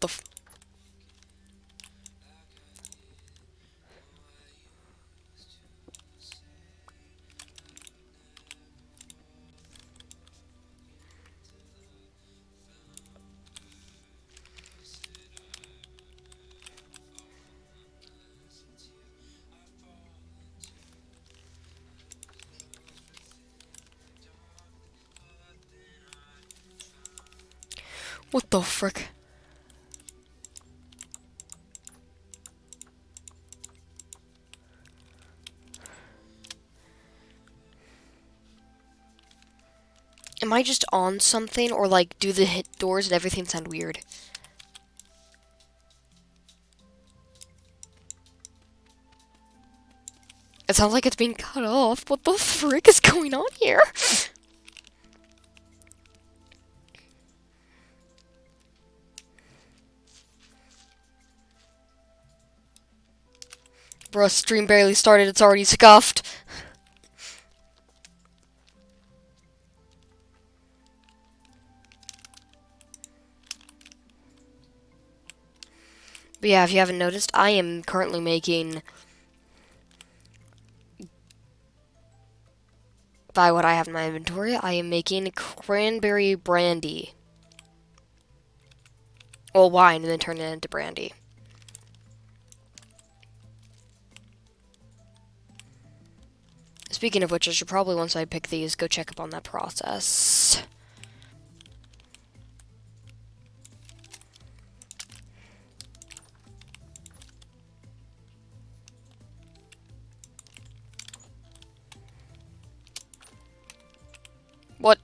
the f- What the frick? Am I just on something, or like do the hit doors and everything sound weird? It sounds like it's being cut off. What the frick is going on here? Bruh, stream barely started, it's already scuffed. But yeah, if you haven't noticed, I am currently making, by what I have in my inventory, I am making cranberry brandy. Well, wine, and then turn it into brandy. Speaking of which, I should probably, once I pick these, go check up on that process. What?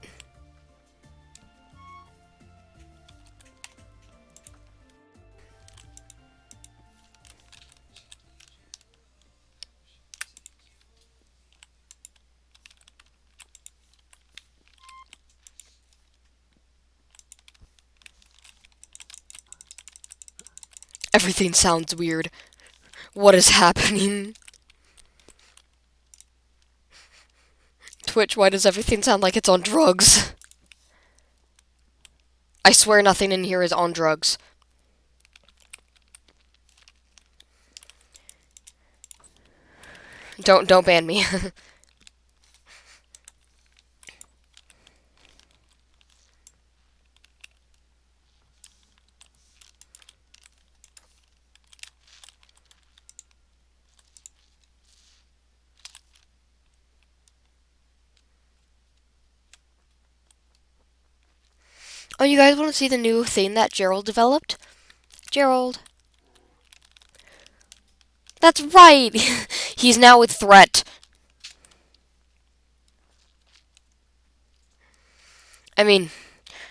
Everything sounds weird. What is happening? Twitch, why does everything sound like it's on drugs? I swear nothing in here is on drugs. Don't ban me. Oh, you guys want to see the new thing that Gerald developed? Gerald. That's right! He's now with Threat. I mean,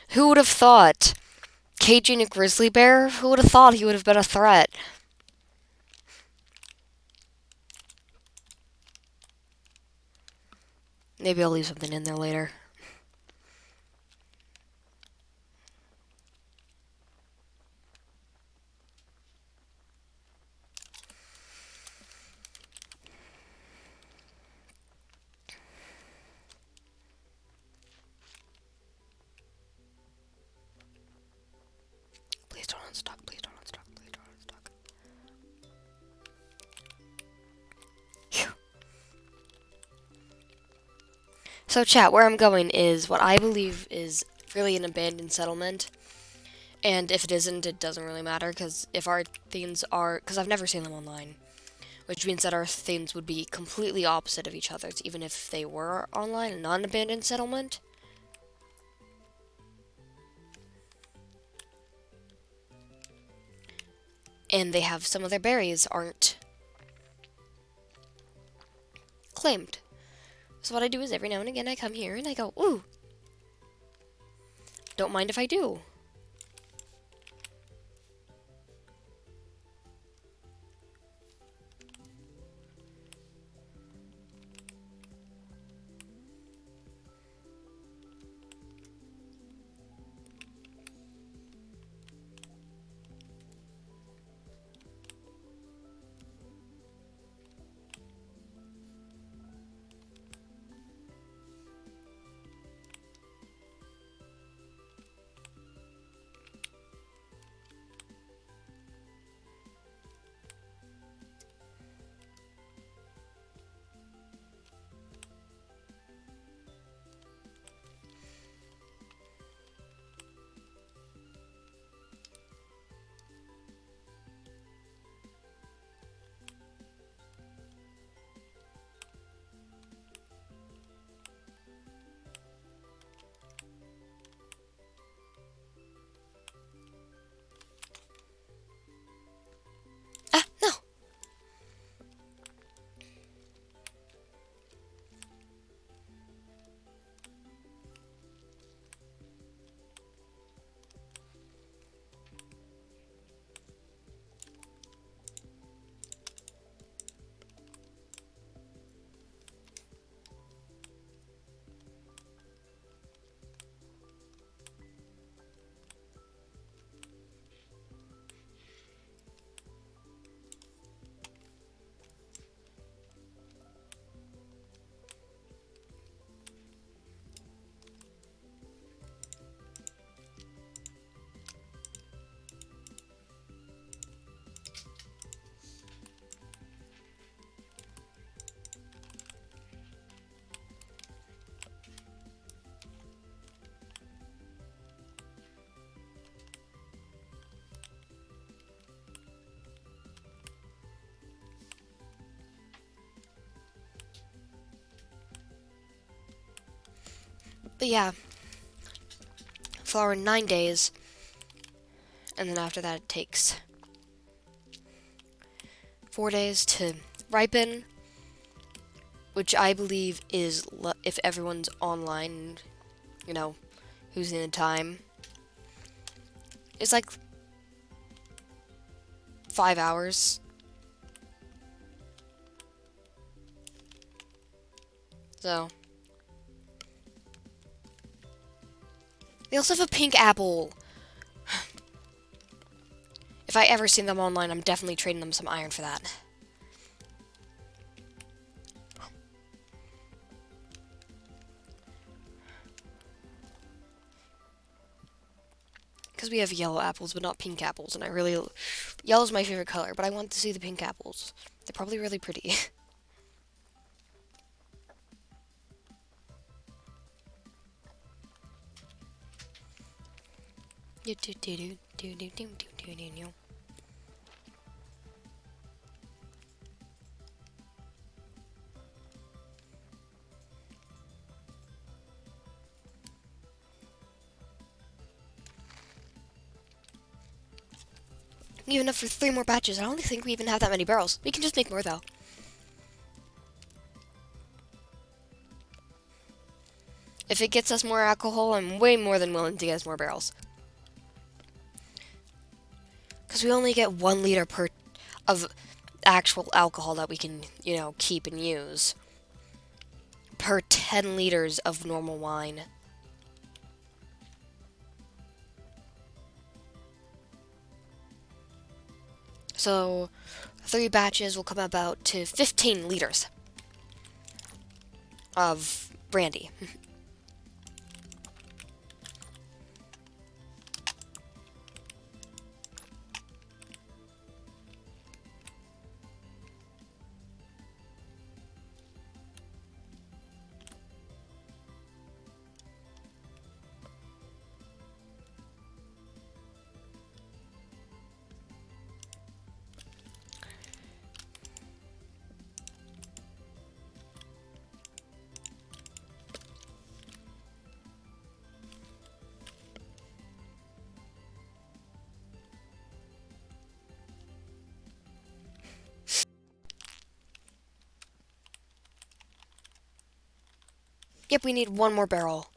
who would have thought? Caging a grizzly bear? Who would have thought he would have been a threat? Maybe I'll leave something in there later. Please don't unstuck, please don't unstuck, please don't unstuck. Phew. So chat, where I'm going is what I believe is really an abandoned settlement. And if it isn't, it doesn't really matter, because if our themes are... Because I've never seen them online. Which means that our themes would be completely opposite of each other's, even if they were online and not an abandoned settlement. And they have some of their berries aren't claimed. So what I do is every now and again I come here and I go, ooh, don't mind if I do. But yeah, flower in 9 days, and then after that it takes 4 days to ripen, which I believe is, if everyone's online, you know, who's in the time, it's like 5 hours. So, they also have a pink apple. If I ever see them online, I'm definitely trading them some iron for that. Because we have yellow apples, but not pink apples, and yellow's my favorite color, but I want to see the pink apples. They're probably really pretty. Even enough for 3 more batches. I don't think we even have that many barrels. We can just make more, though. If it gets us more alcohol, I'm way more than willing to get us more barrels. Because we only get 1 liter of actual alcohol that we can, keep and use per 10 liters of normal wine. So 3 batches will come about to 15 liters of brandy. Yep, we need 1 more barrel.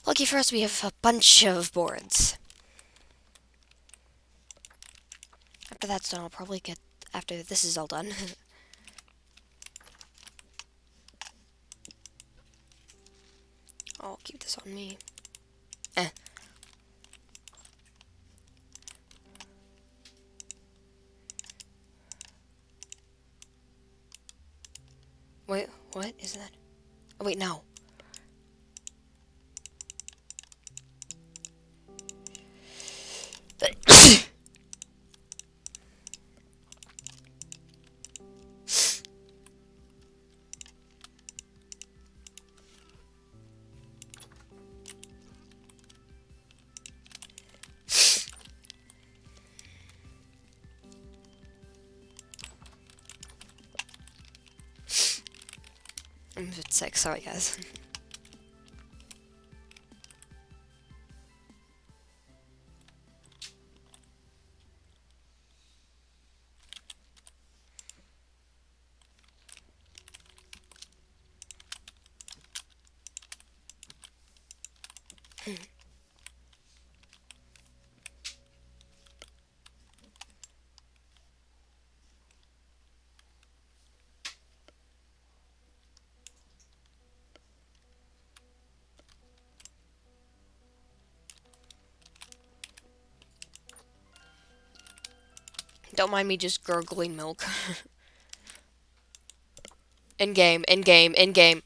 Lucky for us, we have a bunch of boards. After that's done, I'll probably get... After this is all done. I'll keep this on me. Wait, what is that? Oh, wait, no. I'm a bit sick, sorry guys. Don't mind me just gurgling milk. In game, in game, in game.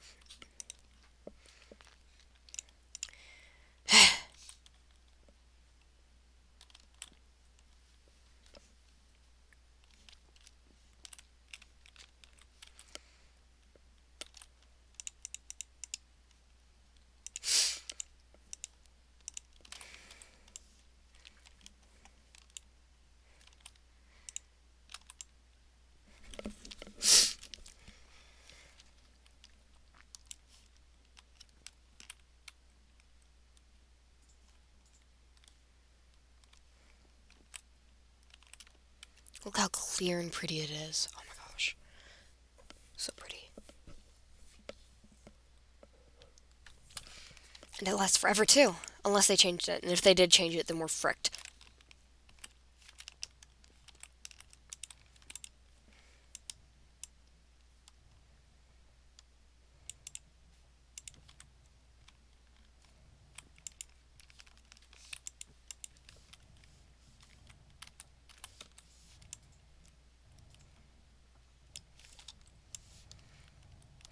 Look how clear and pretty it is. Oh my gosh. So pretty. And it lasts forever too. Unless they changed it. And if they did change it, then we're fricked.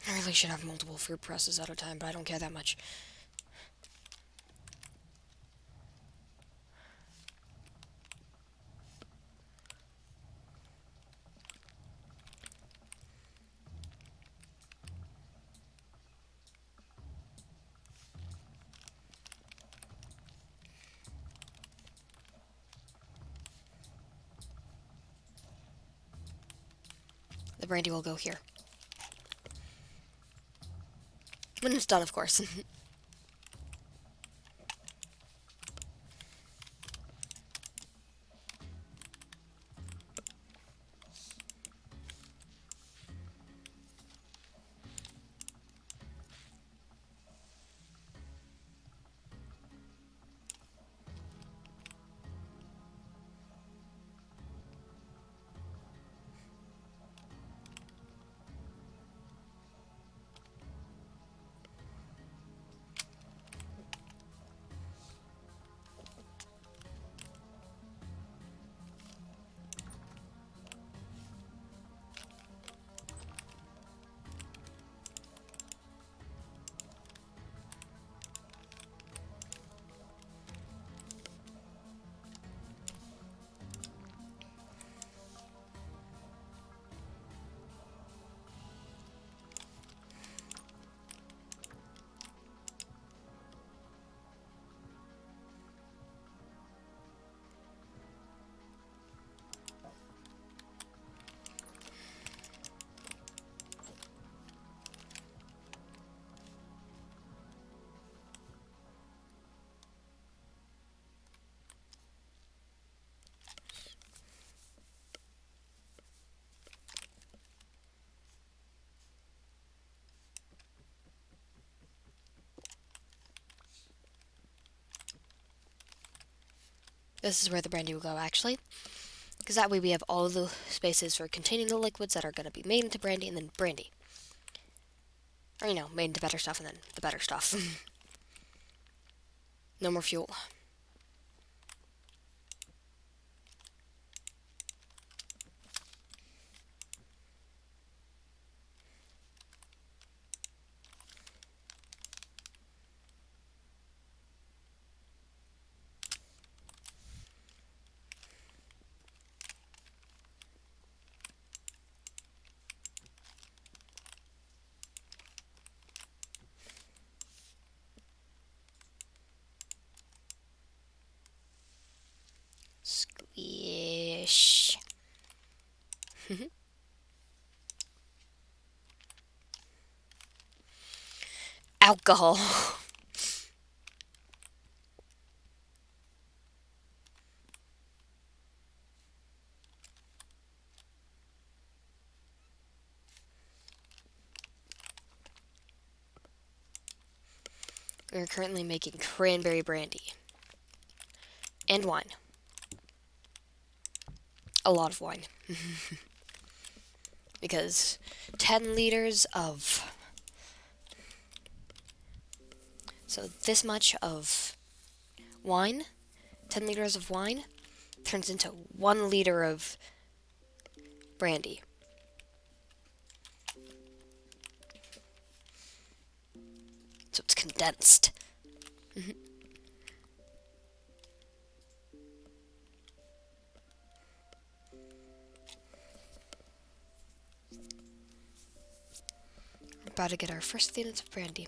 I really should have multiple fruit presses at a time, but I don't care that much. The brandy will go here. When it's done, of course. This is where the brandy will go, actually. Because that way we have all of the spaces for containing the liquids that are going to be made into brandy, and then brandy. Or, you know, made into better stuff, and then the better stuff. No more fuel. Squish. Alcohol. We're currently making cranberry brandy. And wine. A lot of wine. Because 10 liters of... So this much of wine, 10 liters of wine, turns into 1 liter of brandy. So it's condensed. We're about to get our first units of brandy.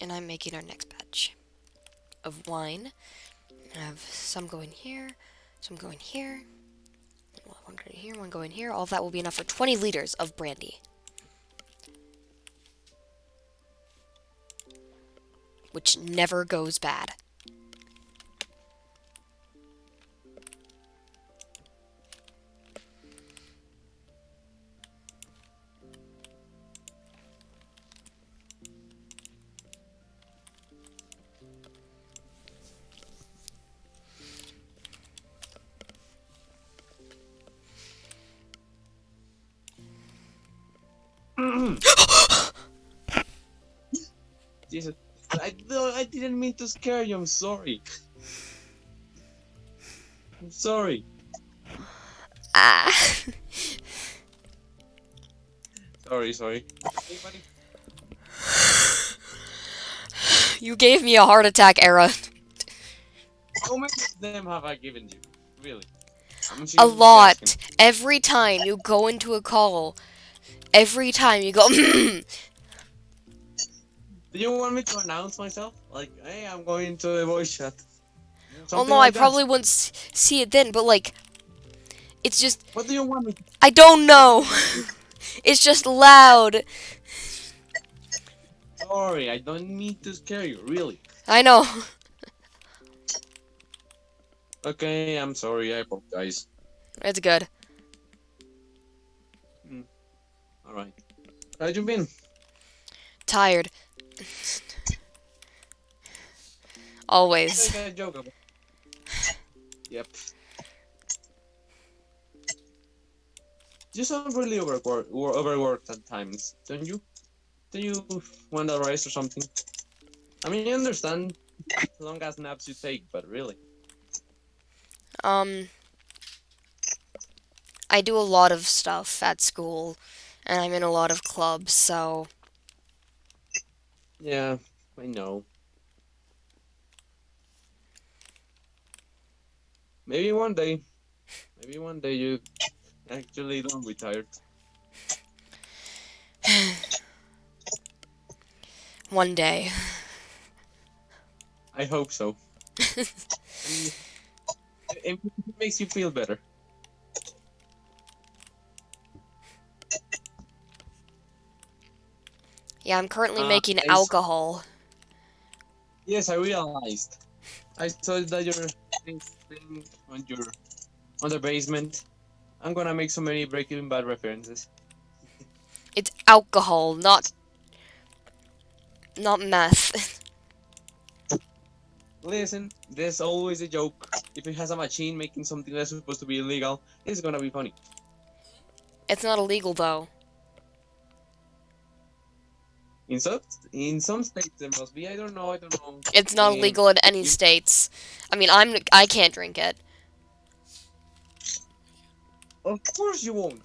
And I'm making our next batch of wine. I have some going here, some going here, one going here, one going here. All of that will be enough for 20 liters of brandy. which never goes bad. Jesus, I didn't mean to scare you. I'm sorry. I'm sorry. Ah. Sorry. Hey, buddy. You gave me a heart attack, Era. How many of them have I given you? Really? I'm A seriously asking. lot. Every time you go into a call, every time you go, Do you want me to announce myself? Like, hey, I'm going to the voice chat. well, Something no, I like that. probably wouldn't see it then, but like, it's just, What do you want me to? I don't What do know. you want me to? It's just loud. Sorry, I don't mean to scare you. Really. I know. Okay, I'm sorry. I apologize. It's good. Hmm. All right. How you been? Tired. Always. Make a joke about. Yep. You sound really overworked at times, don't you? Do you want a rest or something? I mean, I understand long as naps you take, but really. Um, I do a lot of stuff at school, and I'm in a lot of clubs, so Yeah, I know. Maybe one day, maybe one day you actually don't be tired. one day. I hope so. I mean, if it makes you feel better. Yeah, I'm currently Uh, making I s- alcohol. yes, I realized. I saw that you're thing on the basement. I'm gonna make so many Breaking Bad references. It's alcohol, not meth. Listen, there's always a joke. If it has a machine making something that's supposed to be illegal, it's gonna be funny. It's not illegal though. In some in some states there must be. I don't know. I don't know. It's not illegal in any You, states. I mean, I can't drink it. of course you won't.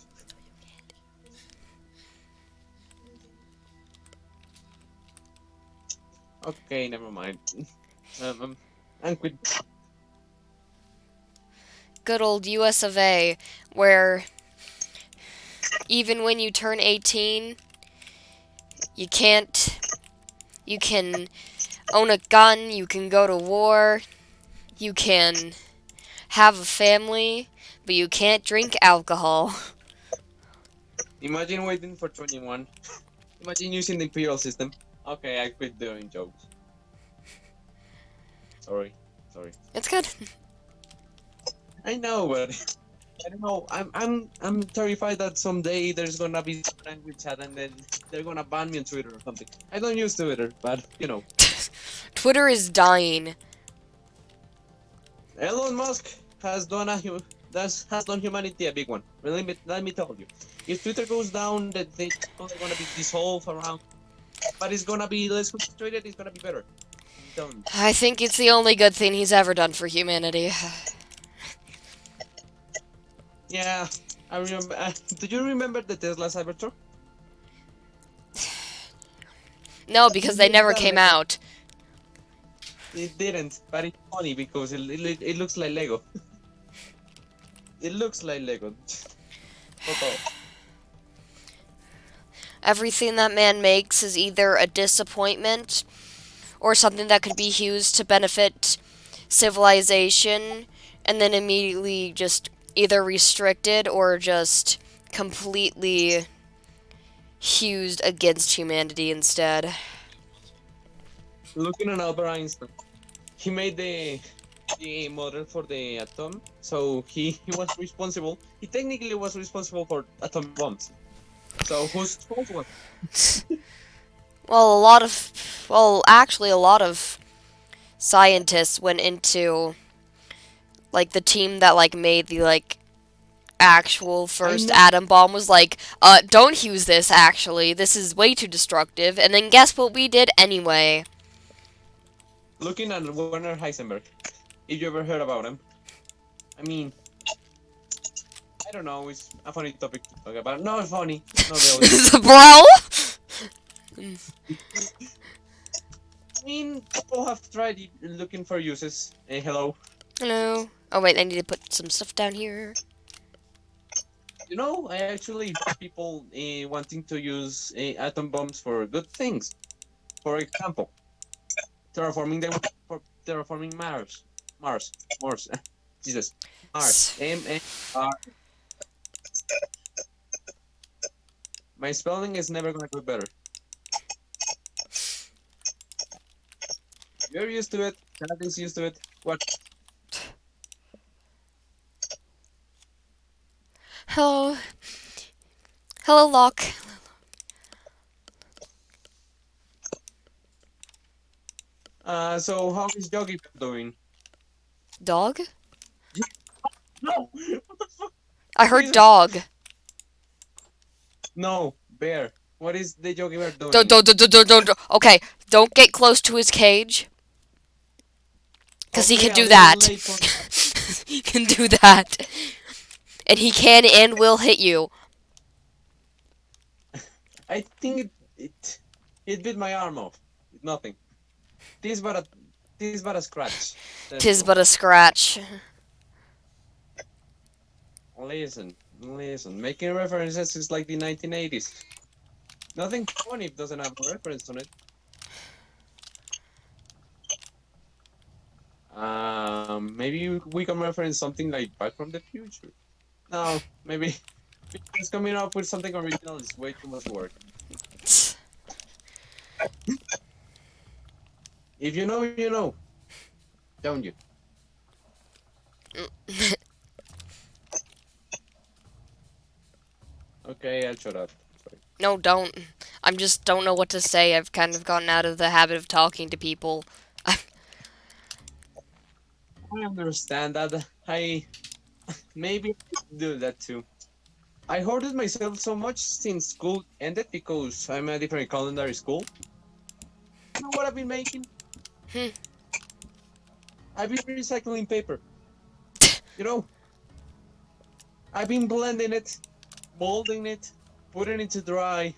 Okay, never mind. I'm quit. Good old US of A, where even when you turn 18, you can't. You can own a gun. You can go to war. You can have a family, but you can't drink alcohol. Imagine waiting for 21. Imagine using the imperial system. Okay, I quit doing jokes. Sorry, sorry. It's good. I know, but I don't know. I'm terrified that someday there's gonna be some language chat and then they're gonna ban me on Twitter or something. I don't use Twitter, but you know, Twitter is dying. Elon Musk has done has done humanity a big one. Let me tell you, if Twitter goes down, that they are gonna be dissolved around, but it's gonna be less concentrated. It's gonna be better. I'm telling you. I think it's the only good thing he's ever done for humanity. Yeah, I remember. Do you remember the Tesla Cybertruck? No, because they It looks never like came Lego. out. It didn't, but it's funny because it looks like Lego. It looks like Lego. Total. Everything that man makes is either a disappointment or something that could be used to benefit civilization and then immediately just either restricted or just completely used against humanity instead. looking at Albert Einstein, he made the model for the atom, so he was responsible. He technically was responsible for atomic bombs. So whose fault was Well, a lot of, well, actually, a lot of scientists went into like the team that like made the like actual I first know. atom bomb was like, don't use this. Actually, this is way too destructive. And then guess what we did anyway? Looking at Werner Heisenberg, if you ever heard about him, I mean, I don't know, it's a funny topic to talk about. Not funny, not really. Bro. I mean, people have tried looking for uses. Hello. Hello. Oh wait, I need to put some stuff down here. You know, I actually people wanting to use atom bombs for good things. For example, terraforming for terraforming Mars. Jesus, Mars. M-A-R. My spelling is never gonna get better. You're used to it. Chad is used to it. What? Hello. Hello, Locke. So how is Yogi doing? Dog? No! What the fuck? I heard Jesus! dog. No, bear. What is the Yogi bear Don't, doing? don't, don't, don't, don't. Okay, don't get close to his cage. Because he Okay, can a do little that. late for that. He can do that. And he can and will hit you. I think it bit my arm off. Nothing. This but a this but a scratch. That's Tis all. but a scratch. Listen. Making references is like the 1980s. Nothing funny if it doesn't have a reference on it. Maybe we can reference something like Back from the Future. No, maybe just coming up with something original is way too much work. If you know, you know, don't you? Okay, I'll shut up. Sorry. No, don't. I'm just don't know what to say. I've kind of gotten out of the habit of talking to people. I understand that. I maybe do that too. I hoarded myself so much since school ended because I'm a different culinary school. You know what I've been making? Hmm. I've been recycling paper. You know, I've been blending it, molding it, putting it to dry,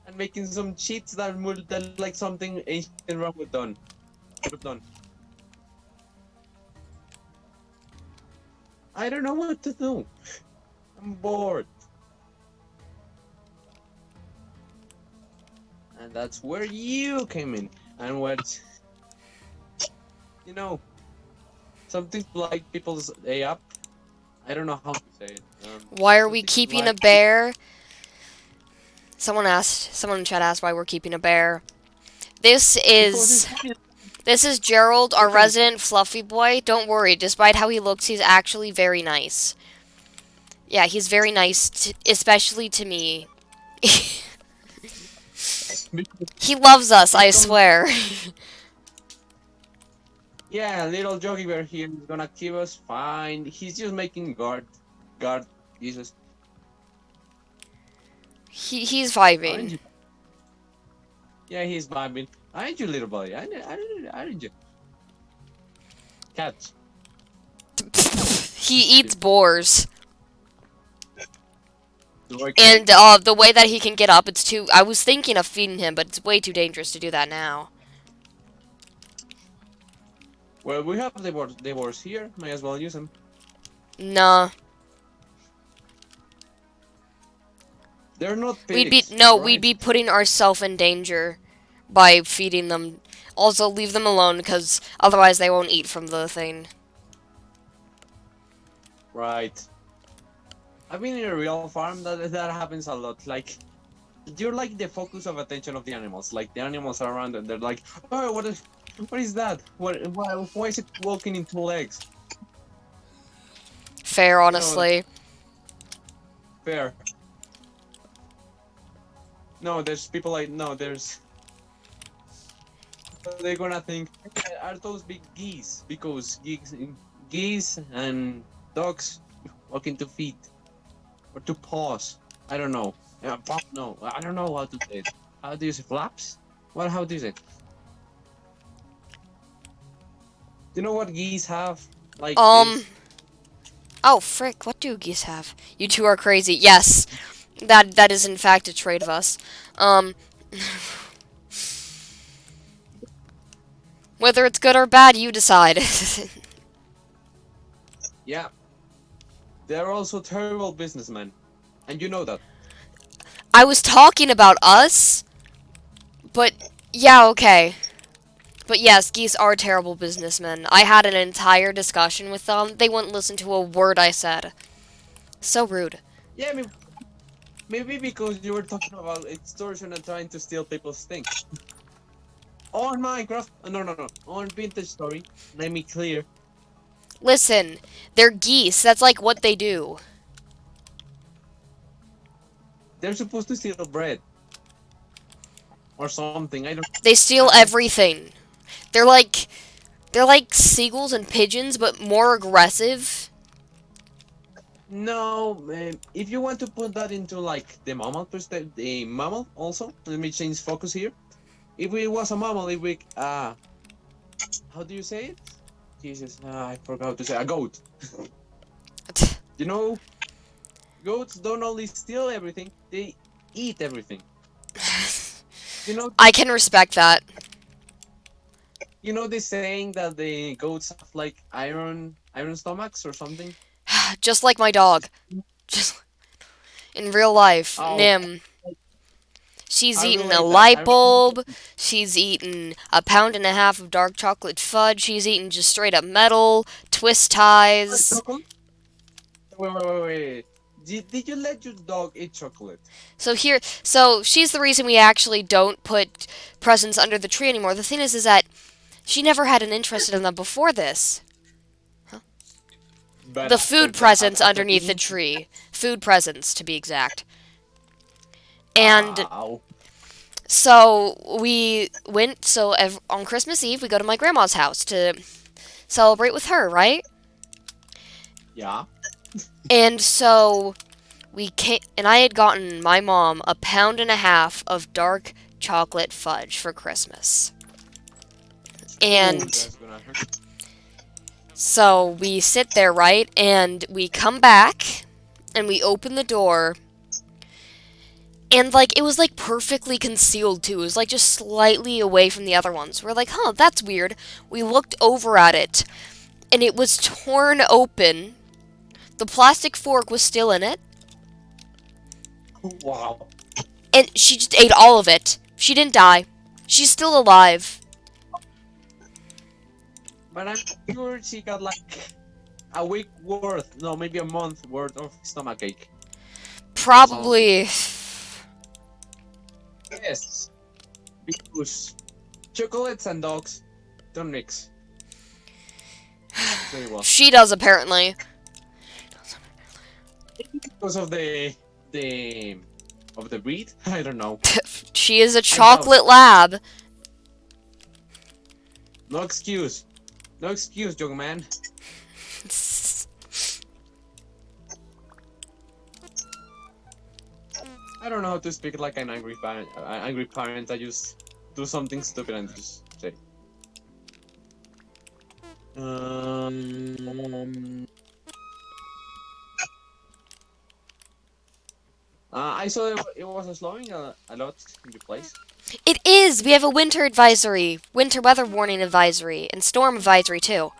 and making some sheets that like something ancient Rome would have done. I don't know what to do. I'm bored. And that's where you came in. And what, you know, something to light people's day up. I don't know how to say it. Why are we Something to keeping a light. bear? Someone in chat asked why we're keeping a bear. This Because it's is funny. this is Gerald, our Listen, resident fluffy boy. Don't worry, despite how he looks, he's actually very nice. Yeah, he's very nice, especially to me. He loves us, I it comes. swear. Yeah, little Yogi Bear here is gonna keep us fine. He's just making guard. Jesus, He's aren't vibing. you? Yeah, he's vibing. Aren't you, little buddy? Aren't you? Catch. He eats boars. Okay. And the way that he can get up, it's too. I was thinking of feeding him, but it's way too dangerous to do that now. Well, we have the boars here. Might as well use them. Nah, They're not we'd be pigs, no, we'd right? be putting ourselves in danger by feeding them. Also, leave them alone, because otherwise they won't eat from the thing. Right. I've been in a real farm that happens a lot. Like you're like the focus of attention of the animals. Like the animals are around and they're like, oh, what is that? Why is it walking in two legs? Fair, You know, honestly. fair. No, there's people like no, there's they're gonna think are those big geese because geese and dogs walking to feet or to paws. I don't know. No, I don't know how to say it. How do you say flaps? What? How do you say it? Do you know what geese have? Like Um, this. oh, frick, what do geese have? You two are crazy. Yes, that is in fact a trait of us. Um, whether it's good or bad, you decide. Yeah, they're also terrible businessmen, and you know that. I was talking about us, but yeah, okay. But yes, geese are terrible businessmen. I had an entire discussion with them. They wouldn't listen to a word I said. So rude. Yeah, I mean, maybe because you were talking about extortion and trying to steal people's things. On Minecraft, no, no, no, on Vintage Story, let me clear. Listen, they're geese. That's like what they do. They're supposed to steal bread or something. I don't. They steal I everything. They're like they're like seagulls and pigeons, but more aggressive. no. If you want to put that into like the mammal perspective, the mammal also. Let me change focus here. If it was a mammal, if we how do you say it? Jesus, I forgot to say a goat. You know, goats don't only steal everything; they eat everything. You know, I can respect that. you know the saying that the goats have like iron stomachs or something. Just like my dog. Just in real life, Oh, Nim. She's I eaten a relate that. light bulb. She's eaten a pound and a half of dark chocolate fudge. She's eaten just straight up metal, twist ties. Chocolate? Wait. Did you let your dog eat chocolate? So she's the reason we actually don't put presents under the tree anymore. The thing is that she never had an interest in them before this. But The after food that, presents after underneath the eating, tree. Food presents, to be exact. And wow. so we went. On Christmas Eve, we go to my grandma's house to celebrate with her, right? Yeah. And so we came, and I had gotten my mom a pound and a half of dark chocolate fudge for Christmas. Oh, And that's gonna hurt. so we sit there, right? And we come back and we open the door. And like it was like perfectly concealed too. It was like just slightly away from the other ones. We're like, huh, that's weird. We looked over at it and it was torn open. The plastic fork was still in it. Wow. And she just ate all of it. She didn't die. She's still alive. But I'm sure she got like a week worth, no, maybe a month worth of stomach ache or something. Probably. Yes, because chocolates and dogs don't mix very well She does, apparently. because of the of the breed. I don't know. She is a I doubt. chocolate lab. No excuse. No excuse, young man. I don't know how to speak like an angry parent. Angry parent. I just do something stupid and just say. Um. I saw it was snowing a lot in the place. It is! We have a winter advisory, winter weather warning advisory, and storm advisory, too.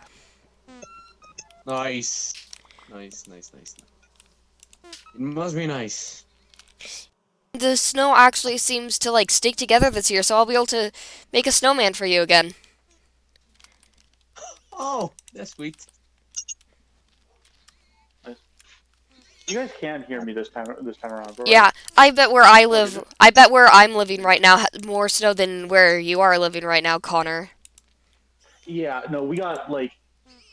Nice, nice. It must be nice. The snow actually seems to, like, stick together this year, so I'll be able to make a snowman for you again. Oh, that's sweet. You guys can hear me this time around, right? Yeah, I bet where I Okay. live, I bet where I'm living right now has more snow than where you are living right now, Connor. Yeah, no, we got like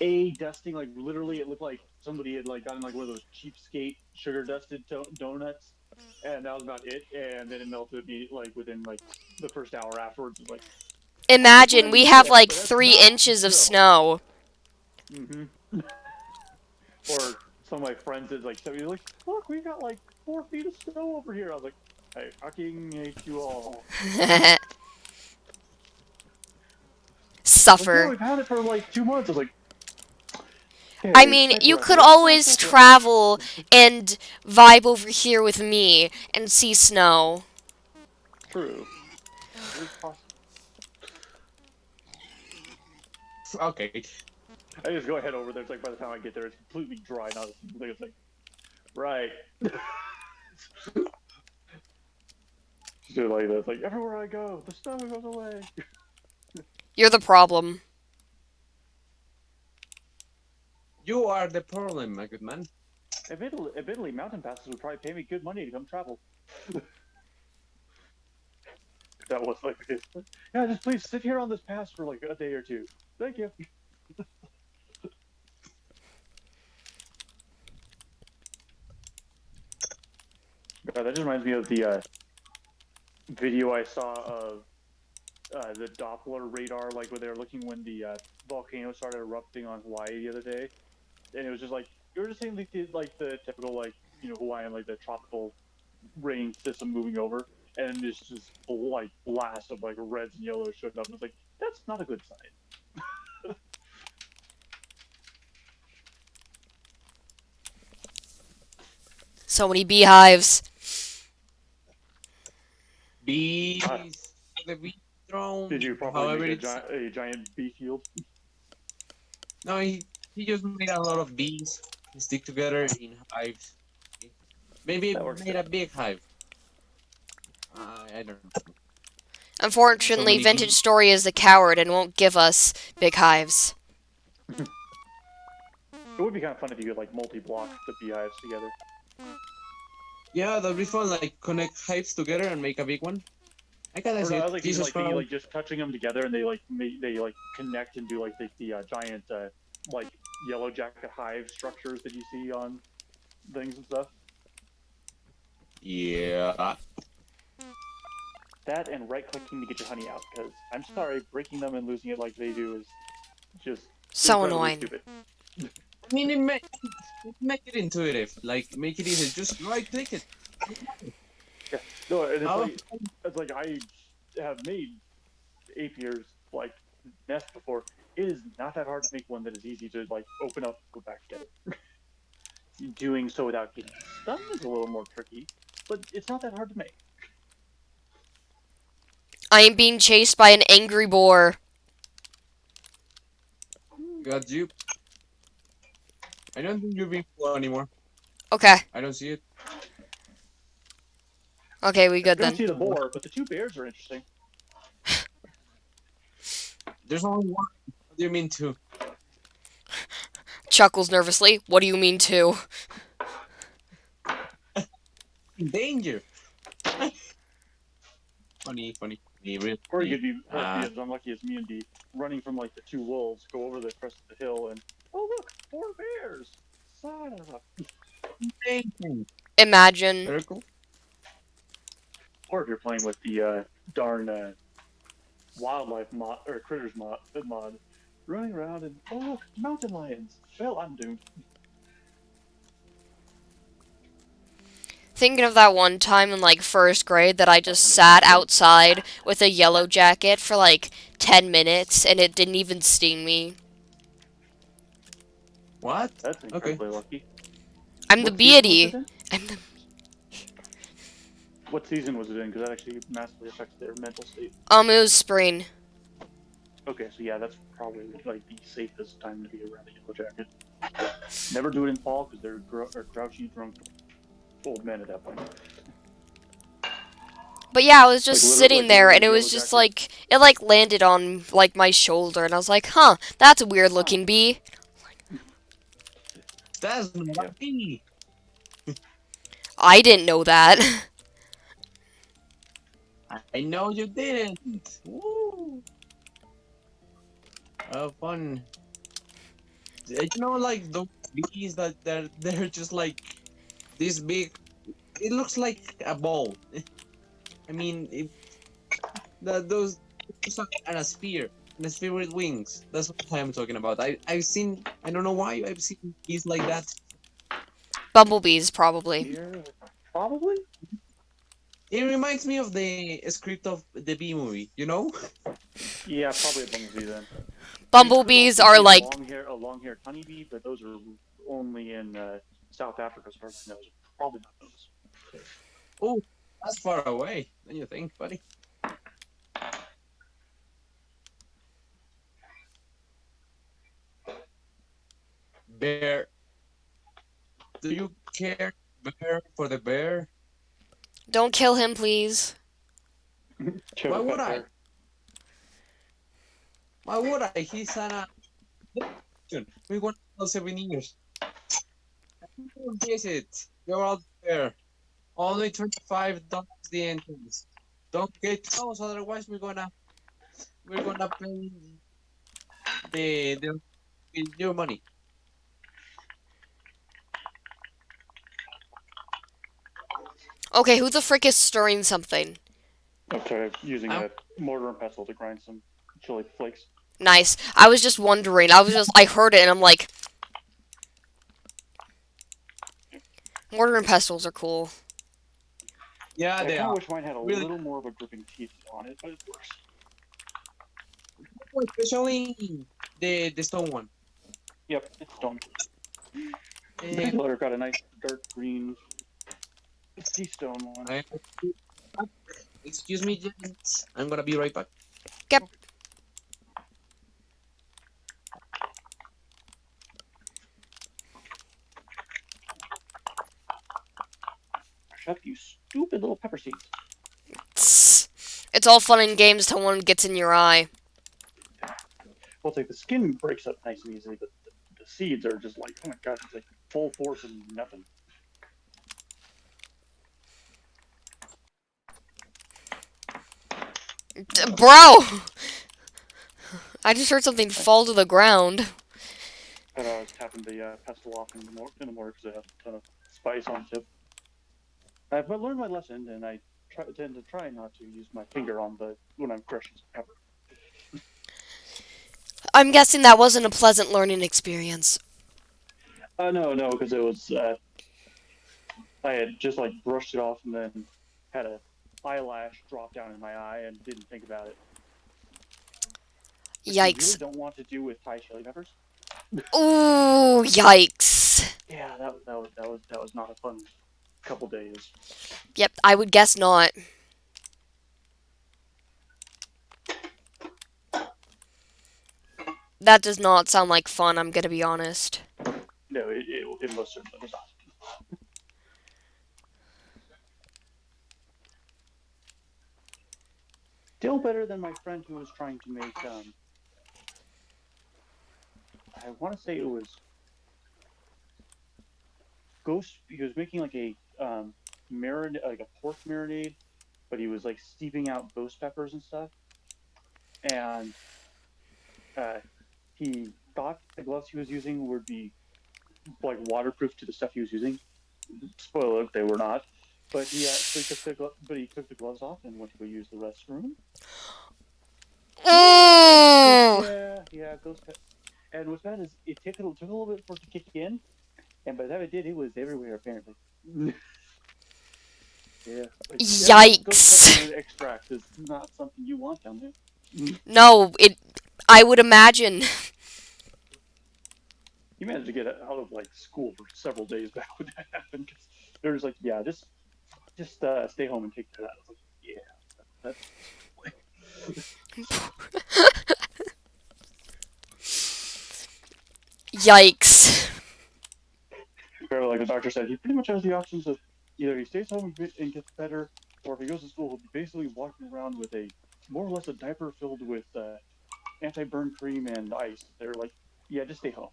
a dusting, like literally, it looked like somebody had like gotten like one of those cheapskate sugar dusted donuts, and that was about it. And then it melted me like within like the first hour afterwards. It's like, oh, that's what I Imagine we have expect, like but that's 3 inches of no. snow. Mm-hmm. Or some of my friends is like, so you're like, look, we got like 4 feet of snow over here. I was like, I fucking hate you all. Like, yeah, Suffer. we've had it for like 2 months. I was like, I okay, mean, take a you rest. could Like, oh, always gotcha. travel and vibe over here with me and see snow. True. It is possible. Okay. I just go ahead over there. It's like by the time I get there, it's completely dry. Not a single thing. It's like, right. Shit like that. It's like everywhere I go, the snow goes away. You're the problem. You are the problem, my good man. Admittedly, mountain passes would probably pay me good money to come travel. If that was like the case. Yeah, just please sit here on this pass for like a day or two. Thank you. God, that just reminds me of the video I saw of the Doppler radar, like where they were looking when the volcano started erupting on Hawaii the other day, and it was just like you were just seeing like the typical like Hawaiian like the tropical rain system moving over, and this just like blast of like reds and yellows showed up. And it's like that's not a good sign. So many beehives. Bees. The bee Did throne. you properly However, make it's a giant bee field? no. He just made a lot of bees stick together in hives. Maybe That works made too. a big hive. I don't know. So Unfortunately, many Vintage bees. Story is a coward and won't give us big hives. It would be kind of fun if you could like multi-block the beehives together. Yeah, that'd be fun. Like connect hives together and make a big one. I gotta Or no, see I it. was like even Jesus like thinking Christ. like just touching them together and they like they like connect and do like the giant like yellow jacket hive structures that you see on things and stuff. Yeah. That and right clicking to get your honey out because I'm sorry, breaking them and losing it like they do is just So incredibly annoying. stupid. I mean, make it intuitive. Like make it easy. Just right click it. Yeah, no, and How? it's like I have made apiaries like nest before. It is not that hard to make one that is easy to like open up and put back together. Doing so without getting stung is a little more tricky, but it's not that hard to make. I am being chased by an angry boar. Got you. I don't think you're being cool anymore. Okay. I don't see it. Okay, we good Don't then. see the boar, but the two bears are interesting. There's only one. What do you mean two? Chuckles nervously. What do you mean two? Danger. Funny, funny. Really. Or you could be Uh, as unlucky as me and be running from like the two wolves, go over the crest of the hill, and oh look, 4 bears. Son of a. danger. Imagine. Very cool. Or if you're playing with the darn wildlife mod or critters mod, running around and oh look, mountain lions. Well, I'm doomed. Thinking of that one time in like first grade that I just sat outside with a yellow jacket for like 10 minutes and it didn't even sting me. What? That's Okay. incredibly lucky. I'm the What season was it beity. in? I'm the What season was it in? Because that actually massively affects their mental state. it was spring. Okay, so yeah, that's probably like the safest time to be around a yellow jacket. Never do it in fall because they're grouchy, drunk old men at that point. But yeah, I was just Like sitting there and literally it a was yellow just jacket. like it like landed on like my shoulder and I was like, "Huh, that's a weird looking bee." That's not Yeah. a bee. I didn't know that. I know you didn't. Woo! Fun. Like those bees that they're just like this big. It looks like a ball. I mean, those and a sphere with wings. That's what I'm talking about. I've seen. I don't know why I've seen bees like that. Bumblebees, probably. Here, probably. It reminds me of the script of the Bee movie. You know? Yeah, probably a bumblebee then. You could Bumblebees also are be like, a long-haired honeybee, but those are only in South Africa, as far as I know. So probably not those. Oh, that's far away. Don't you think, buddy? Bear. Do you care, bear, for the bear? don't kill him, please. Chill Why with would pet I? bear. Why would I? He's an we want all 7 years. Don't visit. You're out there. Only $25 the entrance. Don't get close, otherwise we're gonna pay the your money. Okay, who the frick is stirring something? Okay, using I'm a mortar and pestle to grind some chili flakes. Nice. I was just wondering. I heard it and I'm like, mortar and pestles are cool. yeah, I they kind of are wish mine had a really little more of a gripping teeth on it, but it works. cool, especially the stone one. Yep, it's done. The Uh, letter got a nice dark green stone one. I, excuse me, gents. I'm gonna be right back. Yep. Shut up, you stupid little pepper seeds. It's all fun and games till one gets in your eye. Well, it's like the skin breaks up nice and easily, but the seeds are just like, oh my gosh, it's like full force and nothing. Bro! I just heard something fall to the ground. But I was tapping the pestle off in the mortar because it has a ton of spice on the tip. I've learned my lesson, and I tend to try not to use my finger on the when I'm crushing some pepper. I'm guessing that wasn't a pleasant learning experience. No, because it was I had just like brushed it off and then had a eyelash drop down in my eye and didn't think about it. Which you really Yikes. don't want to do with Thai chili peppers. Ooh, yikes. Yeah, that was not a fun couple days. Yep, I would guess not. That does not sound like fun, I'm gonna be honest. No, it most certainly was not. Still better than my friend who was trying to make I want to say it was ghost. He was making like a marinade, like a pork marinade, but he was like steeping out ghost peppers and stuff. And uh, he thought the gloves he was using would be like waterproof to the stuff he was using. Spoiler alert, they were not. But he took the gloves off and went to go use the restroom. Ooh! Yeah, ghost pepper. And what's bad is it took a little bit for it to kick in, and by the time it did, it was everywhere apparently. Yeah, like, ghost Yikes. pepper extract is not something you want down there. No, I would imagine. You managed to get out of like school for several days back when that happened because they're just like, yeah, just stay home and take that out. I was like, yeah, Yikes. that's like the doctor said, he pretty much has the options of either he stays home and gets better, or if he goes to school, he'll be basically walking around with a more or less a diaper filled with anti-burn cream and ice. They're like, yeah, just stay home.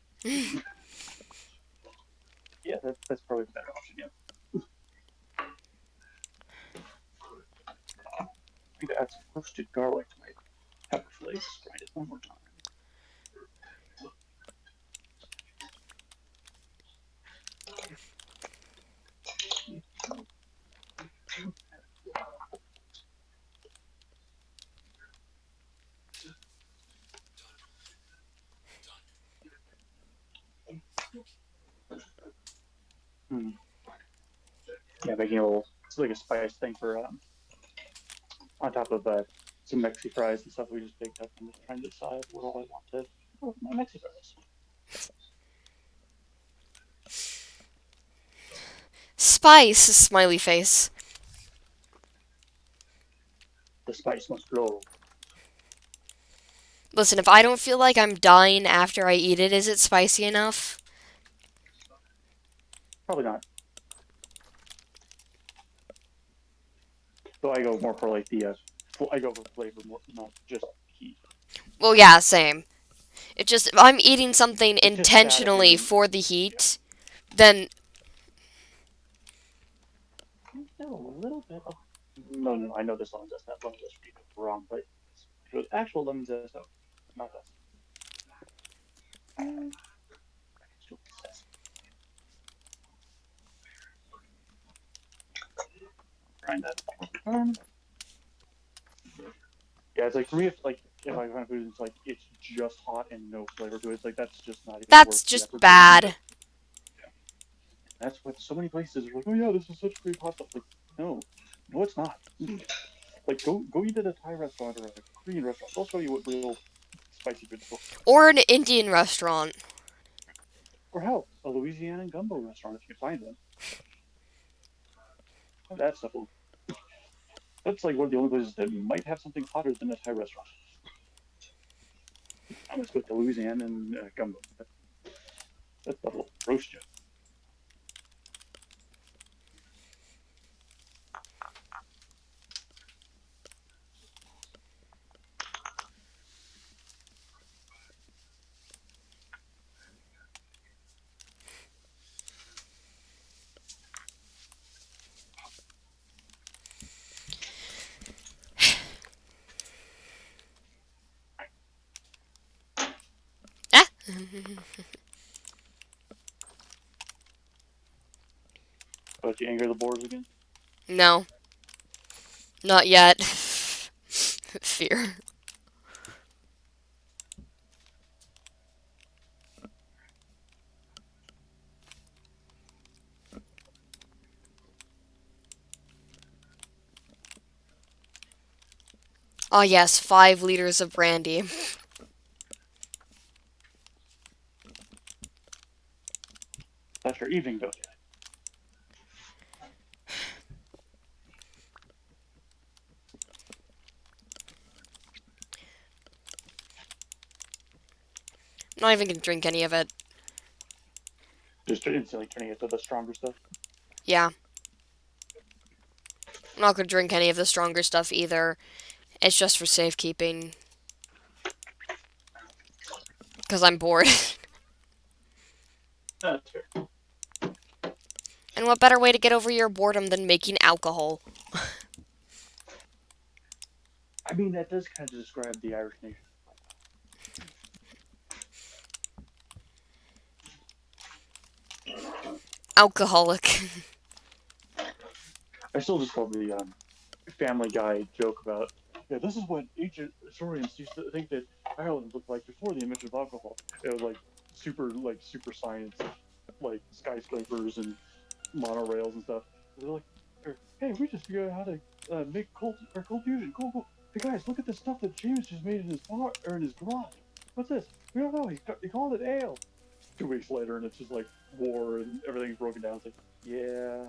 Yeah, that's probably the better option. Yeah. need to add some roasted garlic to my pepper flakes. Grind it one more time. Hmm. Yeah, making a little, it's like a spice thing for on top of some Mexi fries and stuff we just picked up. I'm just trying to decide what all I want to put with my Mexi fries. Spice, smiley face. The spice must flow. Listen, if I don't feel like I'm dying after I eat it, is it spicy enough? Probably not. So I go more for like the I go for flavor, more, not just heat. Well, yeah, same. It just, if I'm eating something It's just intentionally satisfying. for the heat, then No, a little bit. Of, no. I know this lemon zest. That lemon zest would be wrong, but it was actual lemon zest, though, not this. Grind that. Yeah, it's like for me, it's like if I find food, it's like it's just hot and no flavor to it. It's like that's just not even that's worth the just effort to eat it. bad. That's what so many places are like. Oh yeah, this is such great hot stuff. Like no, it's not. Like go eat at a Thai restaurant or a Korean restaurant. They'll show you what real spicy food looks like. Or an Indian restaurant. Or hell, a Louisiana gumbo restaurant if you can find one. That stuff will. That's like one of the only places that might have something hotter than a Thai restaurant. I was with the Louisiana and gumbo. That stuff will roast you. Ah! But you anger the boars again? No. Not yet. Fear. Oh yes, 5 liters of brandy. That's your evening dose. I'm not even gonna drink any of it. Just instantly turning it to the stronger stuff. Yeah. I'm not gonna drink any of the stronger stuff either. It's just for safekeeping. Because I'm bored. That's fair. And what better way to get over your boredom than making alcohol? I mean, that does kind of describe the Irish nation. Alcoholic. I still just love the Family Guy joke about, yeah, this is what ancient historians used to think that Ireland looked like before the invention of alcohol. It was super science, like skyscrapers and monorails and stuff. They're like, hey, we just figured out how to make cold fusion. Cool. Hey guys, look at the stuff that James just made in his bar or in his garage. What's this? We don't know. He called it ale. 2 weeks later, and it's just like war and everything's broken down. It's like, yeah.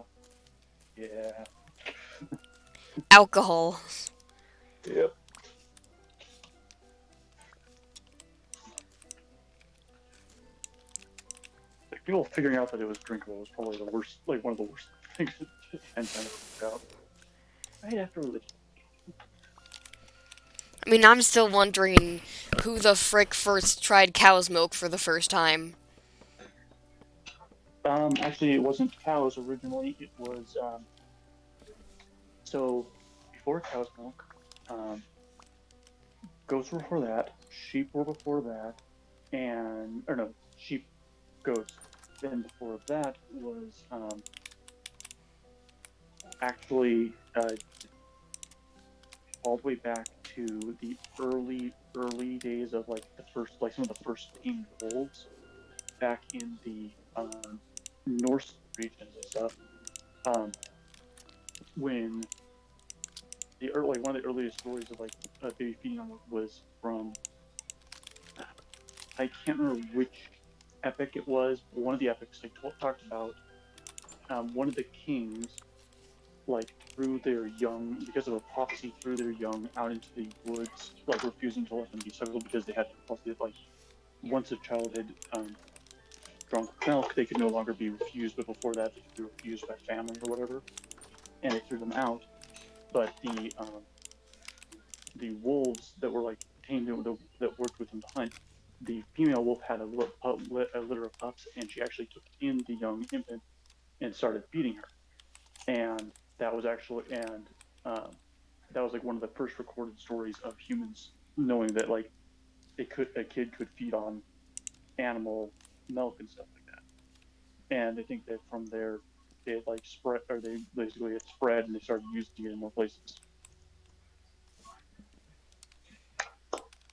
Alcohol. Yep. Like people figuring out that it was drinkable was probably the worst, like one of the worst things and kind of figured out. Right after religion. I mean, I'm still wondering who the frick first tried cow's milk for the first time. Actually, it wasn't cows originally. It was so before cow's milk. Um, goats were before that. Sheep were before that, and or no, sheep, goats. Then before that was actually all the way back to the early days of like the first like some of the first tamed wolves back in the Norse regions and stuff. Um, when the like one of the earliest stories of like a baby feeding on was from I can't remember which epic it was, but one of the epics like talked about one of the kings like threw their young because of a prophecy threw their young out into the woods like refusing to let them be suckled because they had a prophecy that like once a child had drunk milk they could no longer be refused, but before that they could be refused by family or whatever, and they threw them out. But the wolves that were like tamed that worked with him to hunt, the female wolf had a litter of pups, and she actually took in the young infant and started feeding her. And that was actually and that was like one of the first recorded stories of humans knowing that like a kid could feed on animal milk and stuff like that. And I think that from there it like spread, or they basically it spread and they started using it in more places.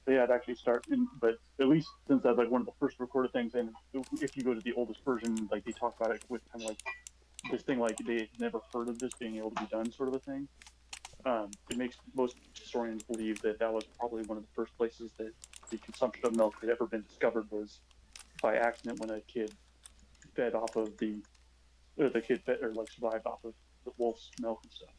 So yeah, it actually but at least since that's like one of the first recorded things, and if you go to the oldest version, like they talk about it with kind of like this thing, like they never heard of this being able to be done, sort of a thing. It makes most historians believe that that was probably one of the first places that the consumption of milk had ever been discovered was by accident when a kid fed off of or the kid fed or like survived off of the wolf's milk and stuff.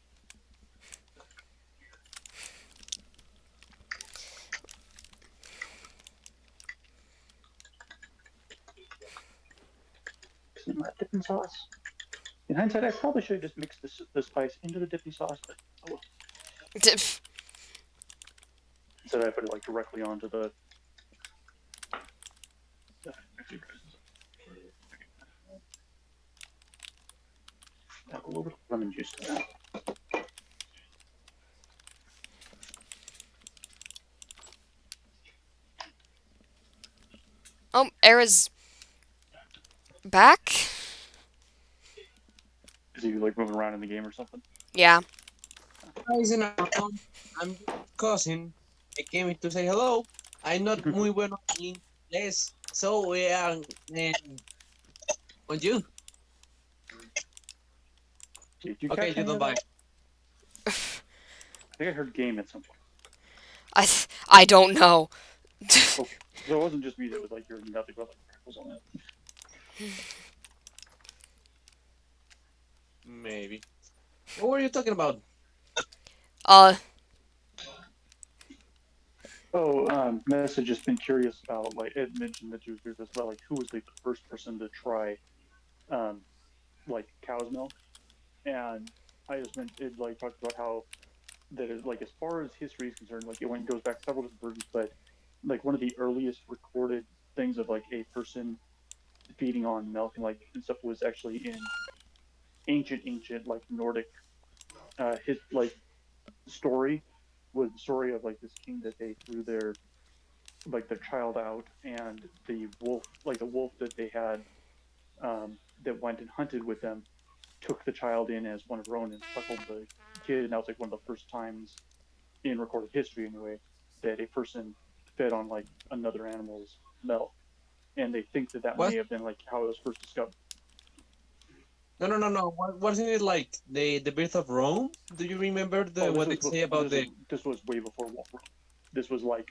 Isn't that dipping sauce? In hindsight, I probably should have just mixed the spice into the dipping sauce, but oh well. Instead, I put it like directly onto the. Actually, add a little bit of lemon juice to that. Oh, Era's back? Is he like moving around in the game or something? Yeah. Guys, I'm cousin. I came to say hello. I'm not muy bueno en inglés, so we are on you. Did you Okay, catch you any don't of buy. that? I think I heard game at some point. I don't know. Okay, so it wasn't just me that was like hearing nothing but like crackles on it. Maybe. What were you talking about? uh, Oh, Mess had just been curious about like Ed mentioned that you were curious about like who was like the first person to try um like cow's milk, and I just meant it like talked about how that is like as far as history is concerned, like it goes back several different versions, but like one of the earliest recorded things of like a person feeding on milk and stuff was actually in ancient like Nordic his like story was the story of like this king that they threw their child out, and the wolf that they had that went and hunted with them took the child in as one of her own and suckled the kid, and that was like one of the first times in recorded history anyway that a person fed on like another animal's milk, and they think that that may What? have been like how it was first discovered. No. Wasn't it like the birth of Rome? Do you remember Oh, what they say about the? this was way before Rome. This was like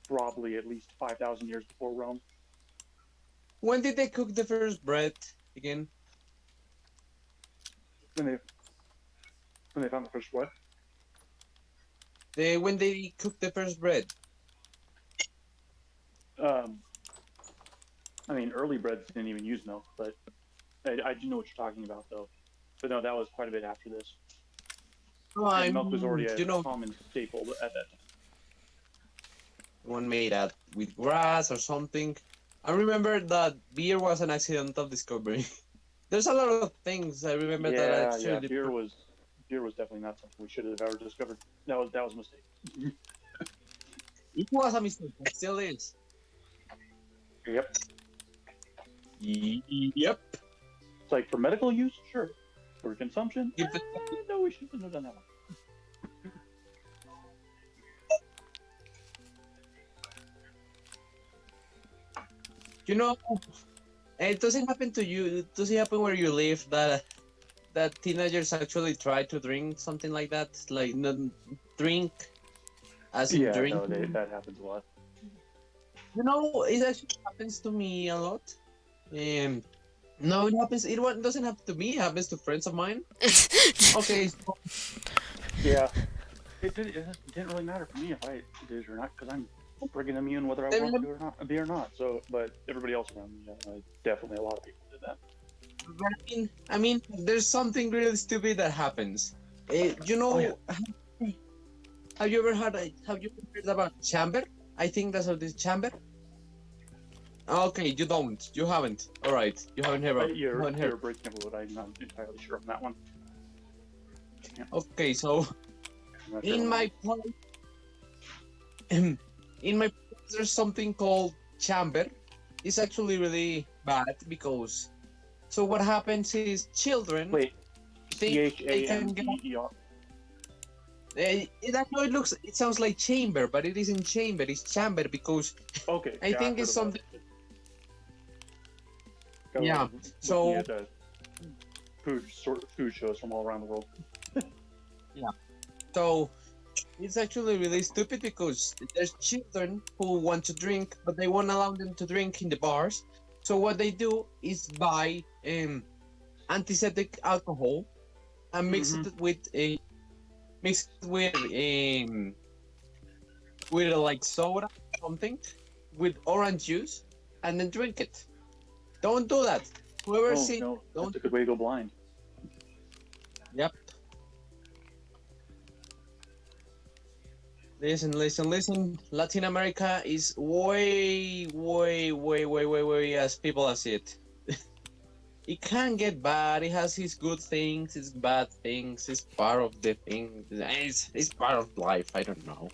probably at least 5,000 years before Rome. When did they cook the first bread again? When they when they found the first what? When they cooked the first bread. Um, I mean, early breads didn't even use milk, but I do know what you're talking about though. But no, that was quite a bit after this, Oh, and milk was already a you know, common staple at that time. one made out with grass or something. I remember that beer was an accidental discovery. There's a lot of things I remember that Yeah, actually. computer was definitely not something we should have ever discovered. That was a mistake. It was a mistake. It still is. Yep. Yep. It's like for medical use, sure. For consumption, If it- no, we shouldn't have done that one. You know, it doesn't happen to you. It doesn't happen where you live that teenagers actually try to drink something like that, like not drink as in Yeah, drink. no, that happens a lot. You know, it actually happens to me a lot. No, it happens. Doesn't happen to me. It happens to friends of mine. Okay, so Yeah, it didn't really matter for me if I did or not, because I'm friggin' immune whether I want to or not, be or not. So, but everybody else around me, definitely a lot of people did that. I mean, there's something really stupid that happens. You know, Oh, yeah. have you ever heard about chamber? I think that's what is chamber. Okay, you don't. You haven't. All right, you haven't heard. You're heard. breaking up a little. I'm not entirely sure on that one. Okay, so I'm not sure in on my place, in my place, there's something called chamber. It's actually really bad because. So what happens is children. Wait, they can get. CHAMBER. It sounds like chamber, but it isn't chamber. It's chamber because Okay. I think it's something. Yeah, So so- food shows from all around the world. So it's actually really stupid because there's children who want to drink, but they won't allow them to drink in the bars. So what they do is buy antiseptic alcohol and mix it with like soda or something with orange juice and then drink it. Don't do that. Whoever see No, don't that's a good way to go blind. Yep. Listen. Latin America is way as people as it. It can get bad. It has its good things, its bad things. It's part of the thing. It's part of life. I don't know.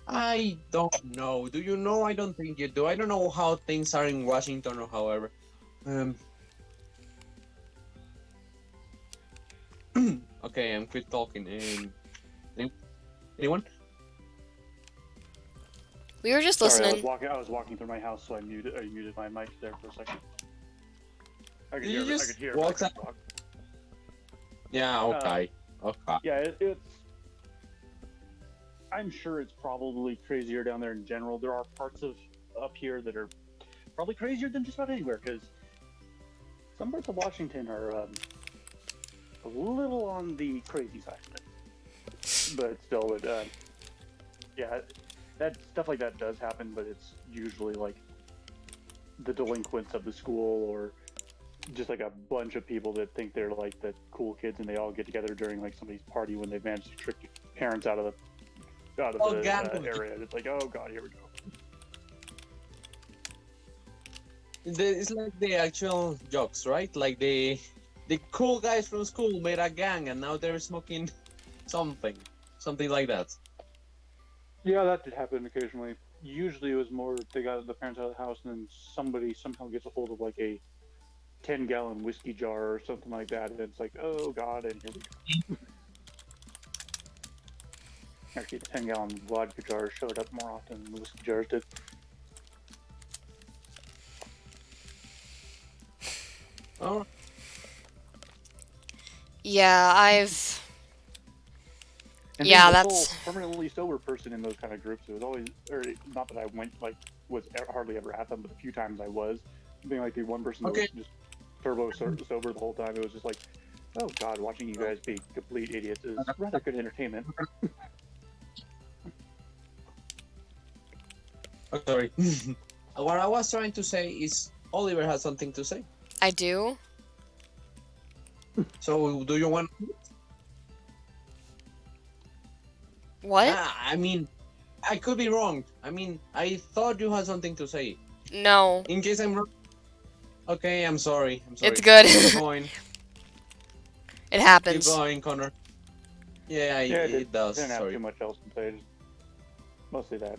I don't know. Do you know? I don't think you do. I don't know how things are in Washington or however. Okay, I'm quit talking. Anyone? We were just Sorry, listening. I was walking through my house, so I muted my mic there for a second. I could Did you hear. just I could hear. walk I out? could talk. Yeah. Okay. Okay. Yeah, it's. I'm sure it's probably crazier down there in general. There are parts of up here that are probably crazier than just about anywhere, because some parts of Washington are a little on the crazy side of it. But still, yeah, that stuff like that does happen, but it's usually like the delinquents of the school or just like a bunch of people that think they're like the cool kids and they all get together during like somebody's party when they've managed to trick parents out of the area. It's like, oh god, here we go. It's like the actual jokes, right? Like the cool guys from school made a gang and now they're smoking something like that. Yeah, that did happen occasionally. Usually it was more they got the parents out of the house and then somebody somehow gets a hold of like a 10-gallon whiskey jar or something like that, and it's like, oh god, and here we go. Actually, the 10-gallon vodka jar showed up more often than the whiskey jars did. Oh, Yeah, And Yeah, being the that's- sole permanently sober person in those kind of groups. It was always, or not that I went like was hardly ever at them, but a few times I was being like the one person that Okay. was just turbo sober the whole time. It was just like, oh god, watching you guys be complete idiots is rather good entertainment. oh, sorry. What I was trying to say is Oliver has something to say. I do. So do you want? What? I mean, I could be wrong. I mean, I thought you had something to say. No. In case I'm wrong. Okay, I'm sorry. It's good. Keep going. It Keep happens. going, Connor. Yeah, it does. Didn't have Sorry. too much else to say. Just mostly that.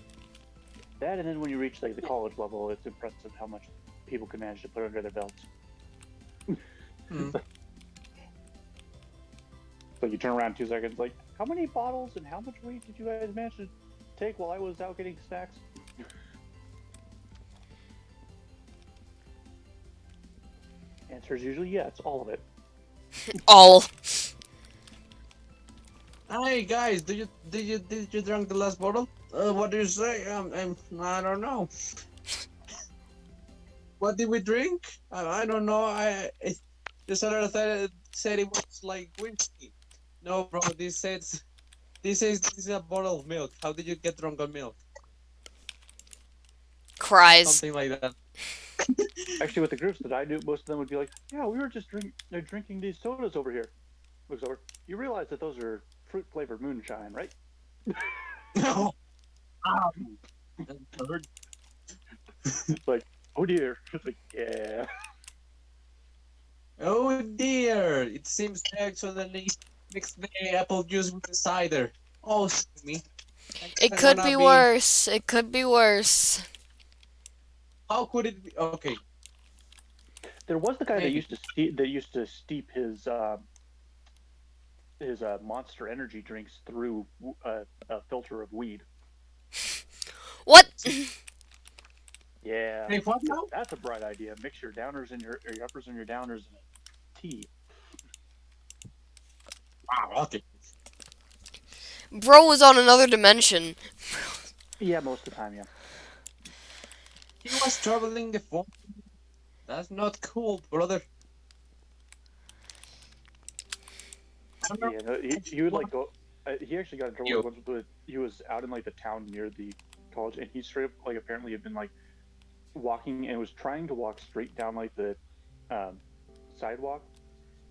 That, and then when you reach like the college level, it's impressive how much people can manage to put under their belts. Hmm. So you turn around 2 seconds, like, how many bottles and how much weed did you guys manage to take while I was out getting snacks? Answer is usually yes, all of it. All. Hey guys, did you drink the last bottle? What do you say? I don't know. What did we drink? I don't know. The seller said it was like whiskey. No, bro. This is a bottle of milk. How did you get drunk on milk? Cries. Something like that. Actually, with the groups that I knew, most of them would be like, yeah, we were just drinking these sodas over here. Looks over. You realize that those are fruit flavored moonshine, right? No. Ah, that hurt. Like, oh dear. It's like, yeah. Oh dear! It seems they actually mixed the apple juice with the cider. Oh, excuse me. I guess It I'm could gonna be be. worse. It could be worse. How could it be? Okay. There was the guy Hey. that used to steep his Monster Energy drinks through a filter of weed. What? Yeah, Hey, what now? that's a bright idea. Mix your downers and your uppers and your downers in a tea. Wow. Okay. Bro was on another dimension. Yeah, most of the time, yeah. He was traveling the phone. That's not cool, brother. I don't know. Yeah, no, he would like go. He actually got in trouble You. once with. He was out in like the town near the college, and he straight up like apparently had been like walking and was trying to walk straight down like the um, sidewalk,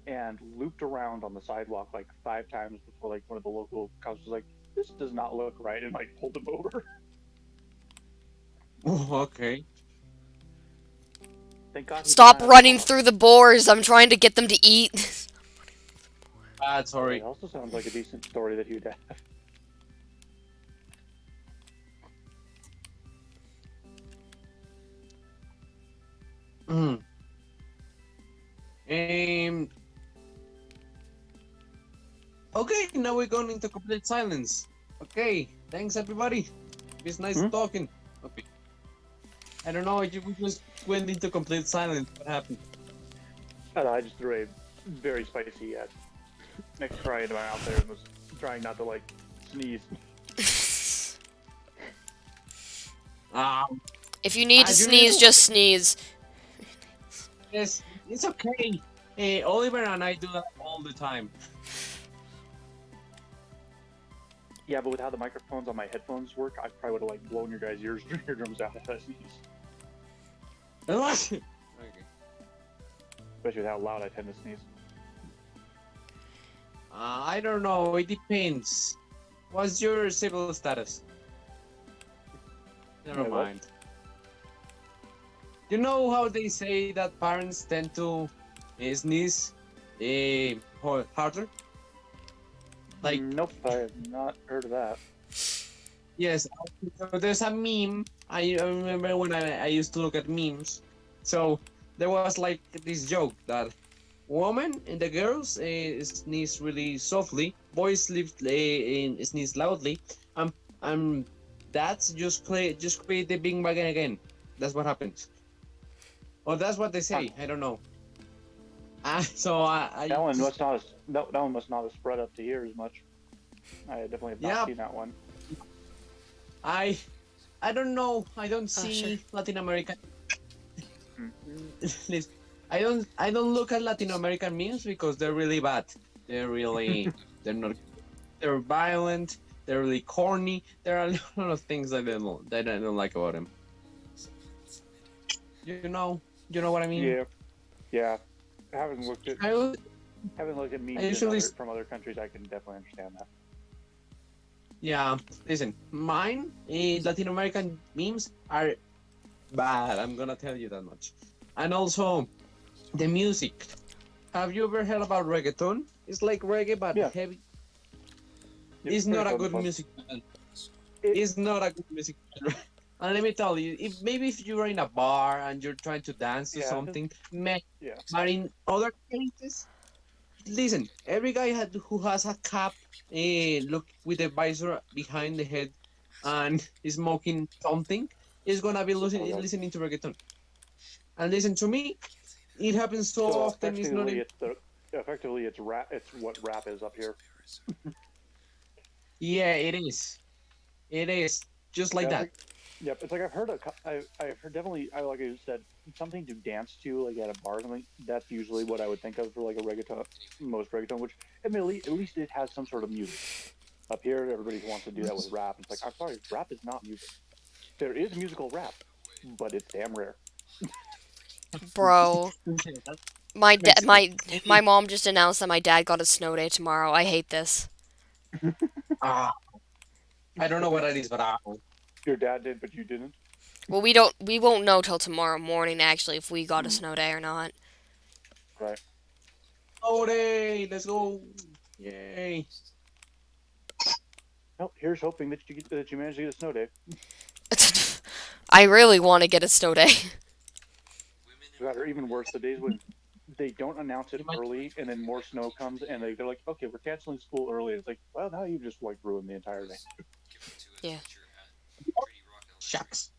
and looped around on the sidewalk like 5 times before like one of the local cops was like, "This does not look right," and like pulled him over. Okay. Thank God he did Stop not have a running phone. through the boars. I'm trying to get them to eat. Bad. It Sorry. also sounds like a decent story that he would have. Mm. Um. Okay, now we're going into complete silence. Okay, thanks everybody. It's nice Hmm? talking. Okay. I don't know. We just went into complete silence. What happened? I just threw a very spicy next fry into my mouth there and was trying not to like sneeze. If you need to You sneeze, know, just sneeze. yes, it's okay. Oliver and I do that all the time. Yeah, but with how the microphones on my headphones work, I probably would have like blown your guys' eardrums out if I sneezed. Okay. Especially with how loud I tend to sneeze. I don't know. It depends. What's your civil status? Never Yeah, what? mind. You know how they say that parents tend to sneeze harder? Like, Nope, I have not heard of that. yes, so there's a meme. I remember when I used to look at memes. So there was like this joke that women and the girls sneeze really softly, boys sneeze loudly, and that's just create the Big Bang again. That's what happens. Or that's what they say. I don't know. So I That one just, must not have, that one must not have spread up to here as much. I definitely have not Yeah. seen that one. I don't know. I don't Oh, see sure. Latin American. Hmm. I don't look at Latin American memes because they're really bad. They're really they're not they're violent. They're really corny. There are a lot of things that I don't like about them. You know what I mean. Yeah. Having looked at I memes usually from other countries, I can definitely understand that. Yeah, listen, mine Latin American memes are bad. I'm gonna tell you that much. And also the music. Have you ever heard about reggaeton? It's like reggae but Yeah. heavy. Yep, It's not a reggaeton's good fun. music genre. It, It's not a good music genre. And let me tell you, if maybe if you're in a bar and you're trying to dance to yeah, something, man, yeah. but in other cases, listen, every guy who has a cap, look with a visor behind the head, and is smoking something, is gonna be Oh god. listening to reggaeton. And listen to me, it happens so So often. It's not even. effectively it's rap. It's what rap is up here. Yeah, it is. It is just like Yeah, it's that. like, yep. It's like I've heard definitely. I like I said something to dance to like at a bar or something. That's usually what I would think of for like a reggaeton, most reggaeton. Which admittedly, at least it has some sort of music. Up here, everybody wants to do that with rap. It's like I'm sorry, rap is not music. There is musical rap, but it's damn rare. Bro, That's my da- crazy. my my mom just announced that my dad got a snow day tomorrow. I hate this. Ah, I don't know what it is, but Your dad did, but you didn't. Well, we won't know till tomorrow morning actually if we got a Mm, snow day or not. right. oh, hey, let's go. Yay. Well, here's hoping that you manage to get a snow day. I really want to get a snow day. God, or even worse, the days when they don't announce it You might, early and then more snow comes and they're like, okay, we're canceling school early. It's like, well, now you just like ruined the entire day. Yeah. shucks.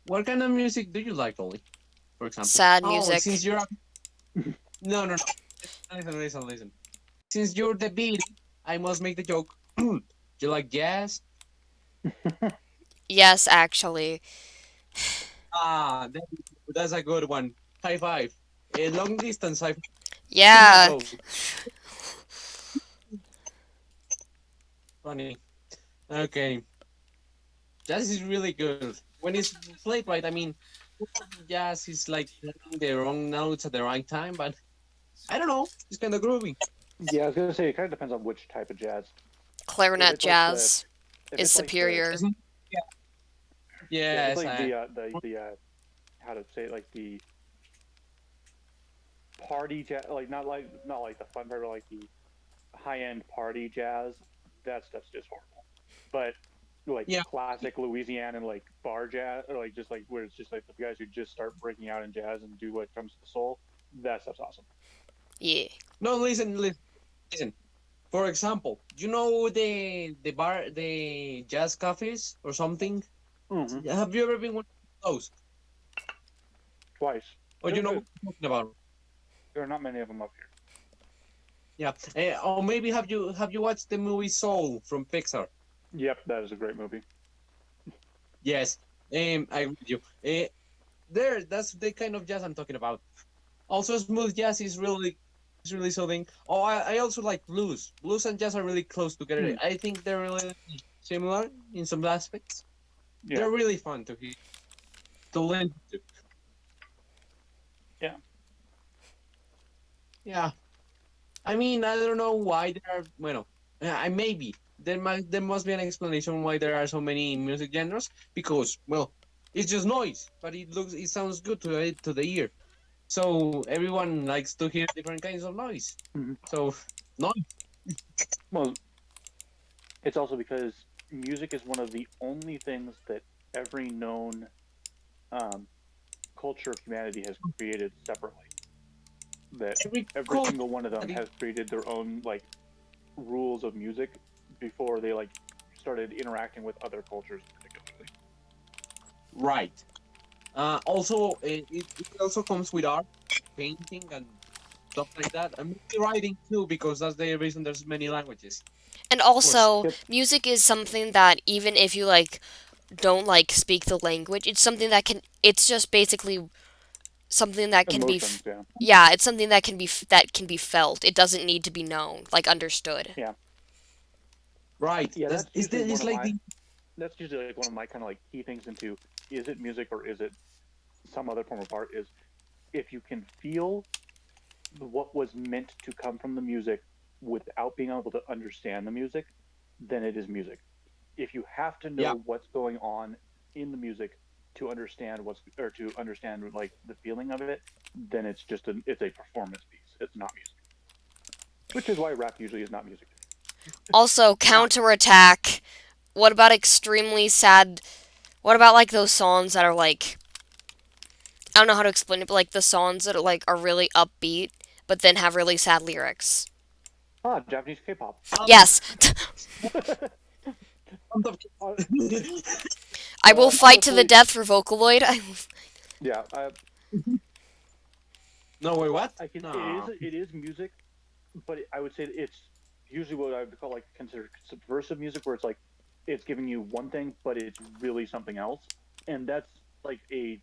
What kind of music do you like, Ollie? For example. Sad Oh, music. since you're no, no, no. Listen, listen, listen. Since you're the beat, I must make the joke. You like jazz? Yes, actually. Ah, that's a good one. High five. A long distance high five. Yeah. Go. Funny. Okay. Jazz is really good. When it's played right, I mean, jazz is like playing the wrong notes at the right time, but I don't know. It's kind of groovy. Yeah, I was gonna say it kind of depends on which type of jazz. If Clarinet it's like the jazz if is it's like the superior. Isn't- yeah, if it's Yes, like I. the how to say it, like the party jazz, like not like the fun part, but like the high end party jazz. That stuff's just horrible. But like Yeah. classic Louisiana and like bar jazz, or like just like where it's just like the guys who just start breaking out in jazz and do what comes to the soul. That stuff's awesome. Yeah. No, listen, listen, listen. For example, you know the jazz cafes or something? Mm-hmm. Have you ever been one of those? Twice. Or They're you know good. what I'm talking about? There are not many of them up here. Yeah. Or maybe have you watched the movie Soul from Pixar? Yep, that is a great movie. Yes. I agree with you. That's the kind of jazz I'm talking about. Also, smooth jazz is really something. Oh, I also like blues. Blues and jazz are really close together. Hmm. I think they're really similar in some aspects. Yeah, They're really fun to hear, to listen to. yeah. Yeah. I mean, I don't know why there are. Well, I maybe there must be an explanation why there are so many music genres. Because well, it's just noise, but it sounds good to the ear. So everyone likes to hear different kinds of noise. Hmm. So noise. Well, it's also because music is one of the only things that every known um, culture of humanity has created separately. That Every every culture. single one of them has created their own like rules of music before they like started interacting with other cultures, particularly. Right. Also, it also comes with art, painting, and stuff like that, and maybe writing too, because that's the reason there's many languages. And Of course. also, Yep. music is something that even if you like don't like speak the language, it's something that can it's just basically something that can be Emotions, yeah, yeah, it's something that that can be felt. It doesn't need to be known, like understood. yeah, Right. yeah. That's it's like the That's usually like one of my kind of like key things into is it music or is it some other form of art is if you can feel what was meant to come from the music without being able to understand the music, then it is music. If you have to yeah. know what's going on in the music to understand like the feeling of it, then it's a performance piece. It's not music, which is why rap usually is not music. Also, counterattack. What about extremely sad? What about like those songs that are like I don't know how to explain it, but like the songs that are really upbeat, but then have really sad lyrics. Ah, Japanese K-pop. Yes, I will fight to the Honestly, death for Vocaloid. yeah. No, wait, what? I can. No. It is music, but I would say it's usually what I would call like considered subversive music, where it's like it's giving you one thing, but it's really something else, and that's like a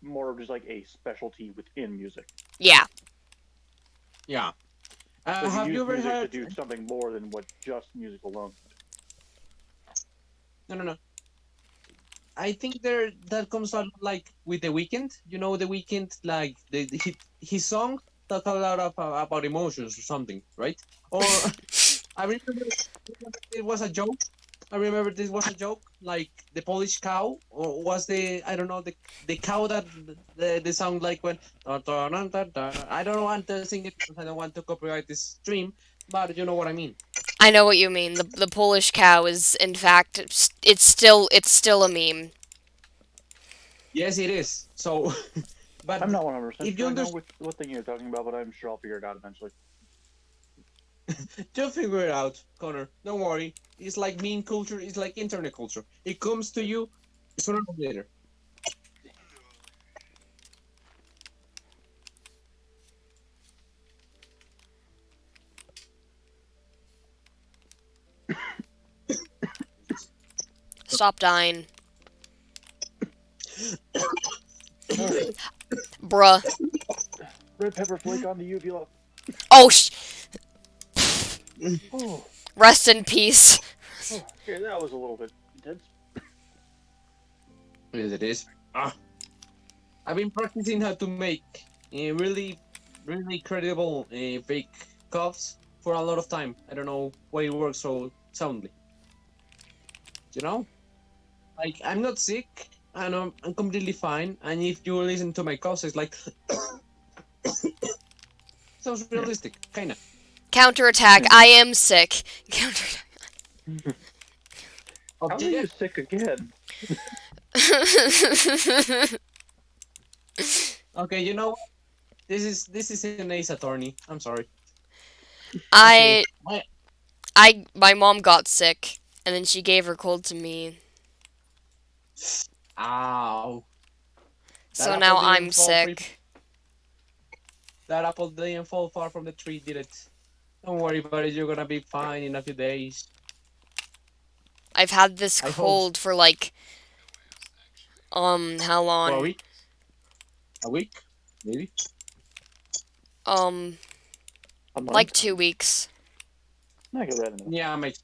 more of just like a specialty within music. Yeah. Yeah. So Have you use ever music heard? to do something more than what just music alone. No. I think that comes out like with the weekend. You know, the weekend, like his song talk a lot about emotions or something, right? Or I remember it was a joke. I remember this was a joke, like the Polish cow, or was I don't know, the cow that the sound like when I don't want to sing it because I don't want to copyright this stream, but you know what I mean. I know what you mean. The Polish cow is in fact it's still a meme. Yes, it is. So, but I'm not 100% if you sure I know understand, what thing you're talking about, but I'm sure I'll figure it out eventually. you'll figure it out, Connor. Don't worry. It's like meme culture. It's like internet culture. It comes to you sooner or later. Stop dying, bruh. Red pepper flake on the uvula. Oh, Oh, rest in peace. okay, that was a little bit intense. Yes, it is. I've been practicing how to make really, really credible fake coughs for a lot of time. I don't know why it works so soundly. You know, like I'm not sick. I'm completely fine. And if you listen to my coughs, it's like sounds realistic, kinda. Counterattack. I am sick. Counterattack. How are you Object. sick again? Okay, you know what? This is an ace attorney. I'm sorry. Okay. I my mom got sick, and then she gave her cold to me. Ow. That So apple now didn't I'm fall free. sick. That apple didn't fall far from the tree, did it? Don't worry about it. You're gonna be fine in a few days. I've had this I hope cold for like how for a long? week. A week, maybe. Um A month? like 2 weeks. I get that enough. Yeah, makes.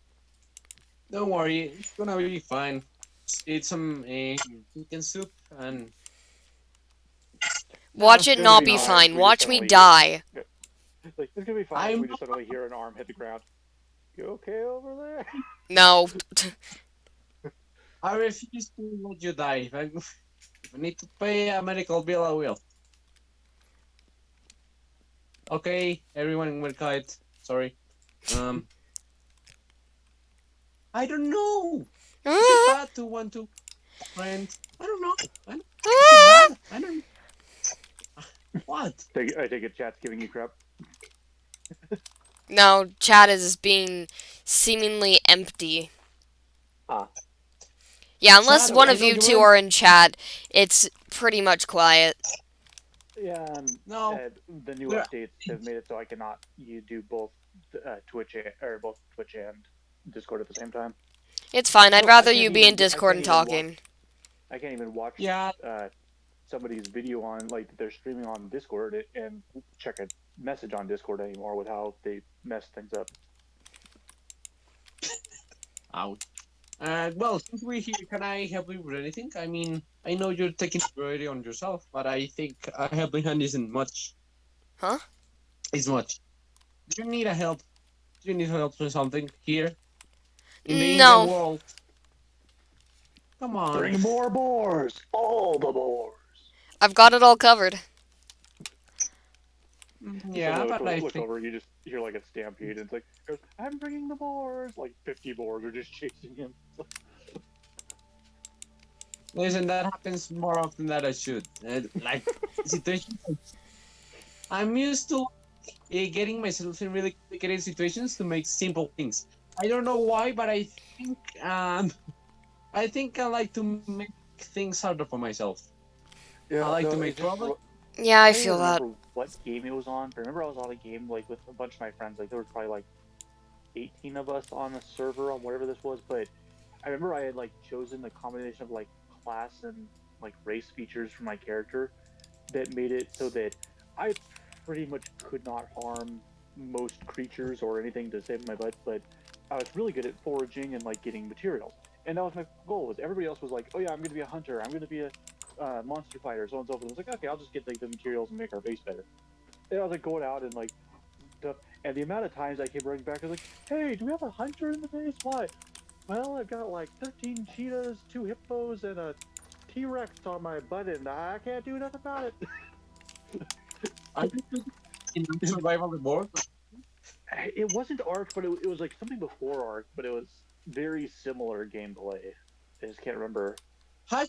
Don't worry. It's gonna be fine. Eat some chicken soup and Watch it gonna not be be fine. fine. We just Watch me suddenly- die. Like, it's gonna be fine if I'm we just suddenly hear an arm hit the ground. You okay over there? No. I refuse to let you die. If I need to pay a medical bill, I will. Okay, everyone will quiet. Sorry. I don't know. Is it bad to want to friend? I don't know. Is it bad? I don't know. What? I take it chat's giving you crap. No, chat is being seemingly empty. Ah. Yeah, unless Chat, one I of know you you two were- are in chat, it's pretty much quiet. Yeah, No. the new We're- updates have made it so I cannot do both Twitch and Discord at the same time. It's fine. I'd No, I rather can't you be even- in I Discord and can't even talking. I can't even watch Yeah. somebody's video on like they're streaming on Discord and check a message on Discord anymore with how they mess things up. Out. Well, since we're here, can I help you with anything? I mean, I know you're taking priority on yourself, but I think a helping hand isn't much. Huh? It's much. Do you need a help? Do you need help with something here? In the Indian No. world? Come on. Bring more boars, all the boars. I've got it all covered. Yeah, but I Look think over, you just hear like a stampede. And it's like, goes, I'm bringing the boars. Like 50 boars are just chasing him. listen, that happens more often than I should. Like situations, I'm used to getting myself in really complicated situations to make simple things. I don't know why, but think I think I like to make things harder for myself. I Yeah, like to no, make it's just. problems. Yeah, I I don't even feel that. remember what game it was on. But I remember I was on a game like with a bunch of my friends. Like there was probably like 18 of us on the server on whatever this was. But I remember I had like chosen a combination of like class and like race features for my character that made it so that I pretty much could not harm most creatures or anything to save my butt, but I was really good at foraging and like getting materials. And that was my goal. Was everybody else was like, oh yeah, I'm going to be a hunter, I'm going to be a monster fighter, so on and so forth. I was like, okay, I'll just get like the materials and make our base better. And I was like going out and like stuff. And the amount of times I came running back, I was like, hey, do we have a hunter in the base? Why? Well, I've got like 13 cheetahs, 2 hippos, and a T-Rex on my button. I can't do nothing about it. I think in survival the board. It wasn't Arc, but it was like something before Arc, but it was very similar gameplay. I just can't remember How,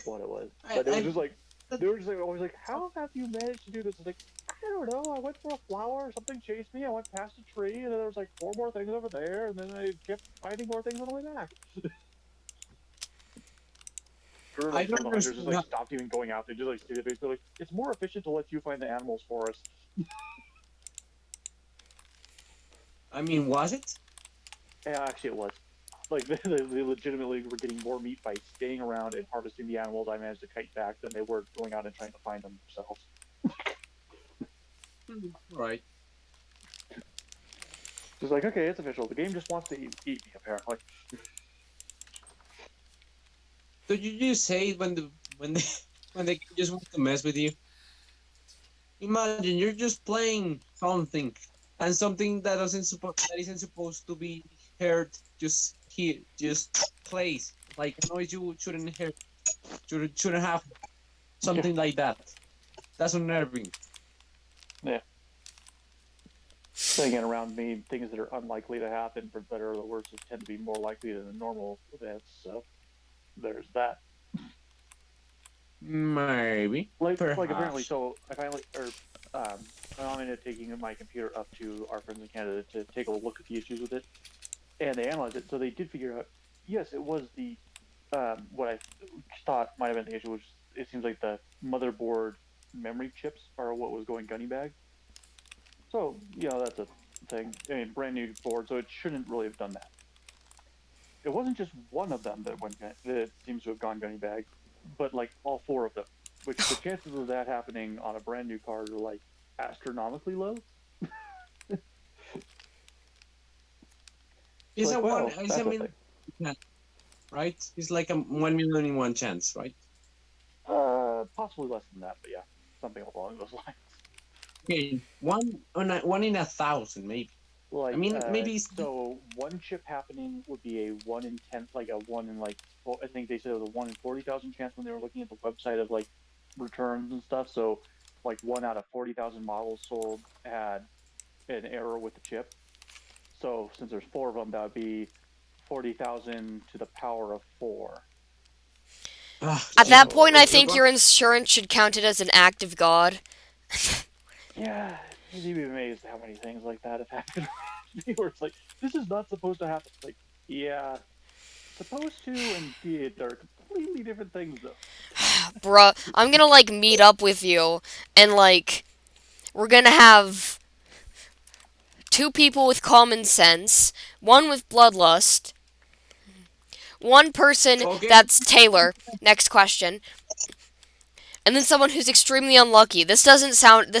what it was, I, but it was I, just like they were just like always like, "How have you managed to do this?" It's like, I don't know. I went for a flower, something chased me. I went past a tree, and then there was like 4 more things over there, and then I kept finding more things on the way back. Or I like some don't of the hunters just understand. like stopped even going out. They just like stayed at base. They're like, "It's more efficient to let you find the animals for us." I mean, was it? Yeah, actually, it was. Like they legitimately were getting more meat by staying around and harvesting the animals I managed to kite back than they were going out and trying to find them themselves. Right. Just like, okay, it's official. The game just wants to eat me, apparently. So you just say it when they when they just want to mess with you. Imagine you're just playing something, and something that isn't supposed to be heard just plays like a noise you shouldn't hear, shouldn't have, Yeah, something like that. That's unnerving. yeah. Then again, around me, things that are unlikely to happen, for better or the worse, tend to be more likely than the normal events. So there's that. Maybe, Like apparently, perhaps. so I finally, or my mom ended up taking my computer up to our friends in Canada to take a look at the issues with it, and they analyzed it. So they did figure out, yes, it was the what I thought might have been the issue, which it seems like the motherboard memory chips are what was going gunny bag. So that's a thing. I mean, brand new board, so it shouldn't really have done that. It wasn't just one of them that seems to have gone gunny bag, but like all 4 of them. Which the chances of that happening on a brand new card are like astronomically low. It's It's a like, one. well, It's a that's a million, thing. chance, right? It's like a 1 million in one chance, right? Possibly less than that, but yeah, something along those lines. Okay, one in 1,000, maybe. I Like, mean, maybe it's so one chip happening would be a 1 in 10, like a one in like, well, I think they said it was a 1 in 40,000 chance when they were looking at the website of like returns and stuff. So, like 1 out of 40,000 models sold had an error with the chip. So, since there's 4 of them, that would be 40,000 to the power of 4. At that Jesus. So, point, I You're think going. your insurance should count it as an act of God. yeah, you'd be amazed how many things like that have happened. Where it's like, this is not supposed to happen. Like, yeah, supposed to and did are completely different things, though. Bruh, I'm gonna like meet up with you and like we're gonna have 2 people with common sense, one with bloodlust, one person Okay. that's Taylor. Next question. And then someone who's extremely unlucky. This doesn't sound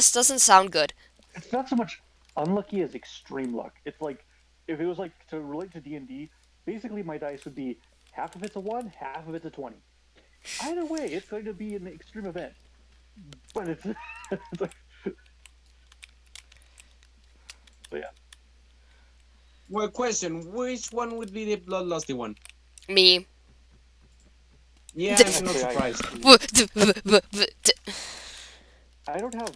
good. It's not so much unlucky as extreme luck. It's like if it was like to relate to D&D, basically my dice would be half of it's a 1, half of it's a 20. Either way, it's going to be an extreme event. But it's, it's like, but yeah. Well, question: which one would be the bloodlusty one? Me. Yeah, I'm not Actually, surprised. I don't have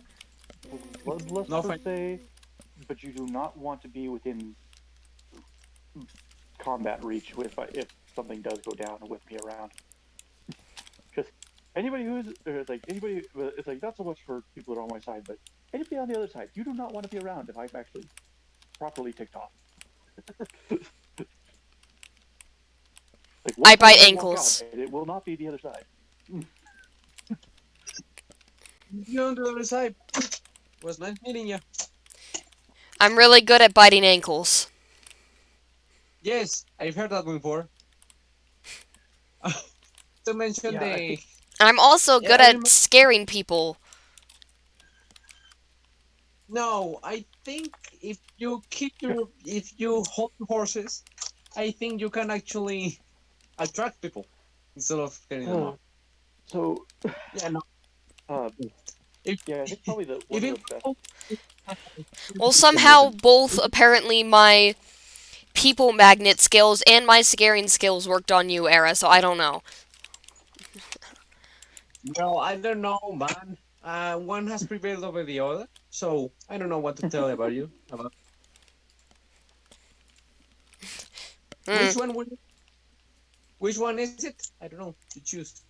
bloodlust No, per se, but you do not want to be within combat reach if something does go down with me around. Because anybody who's or like anybody, it's like not so much for people that are on my side, but anybody on the other side, you do not want to be around if I'm actually properly ticked off. Like one I time bite I walk out, ankles. and it will not be the other side. you on the other side. Was nice meeting you. I'm really good at biting ankles. Yes, I've heard that before. To mention Yeah, I the think I'm also yeah, good I at remember. scaring people. No, I think if you hold horses, I think you can actually attract people instead of scaring them off. so. Yeah, no. Uh, If yeah, I think probably if one of you the best. hold Well, for some somehow reason. both apparently my people magnet skills and my scaring skills worked on you, Era, so I don't know. Well, I don't know, man. One has prevailed over the other, so I don't know what to tell about you. About Hmm. which one would which one is it? I don't know. You choose.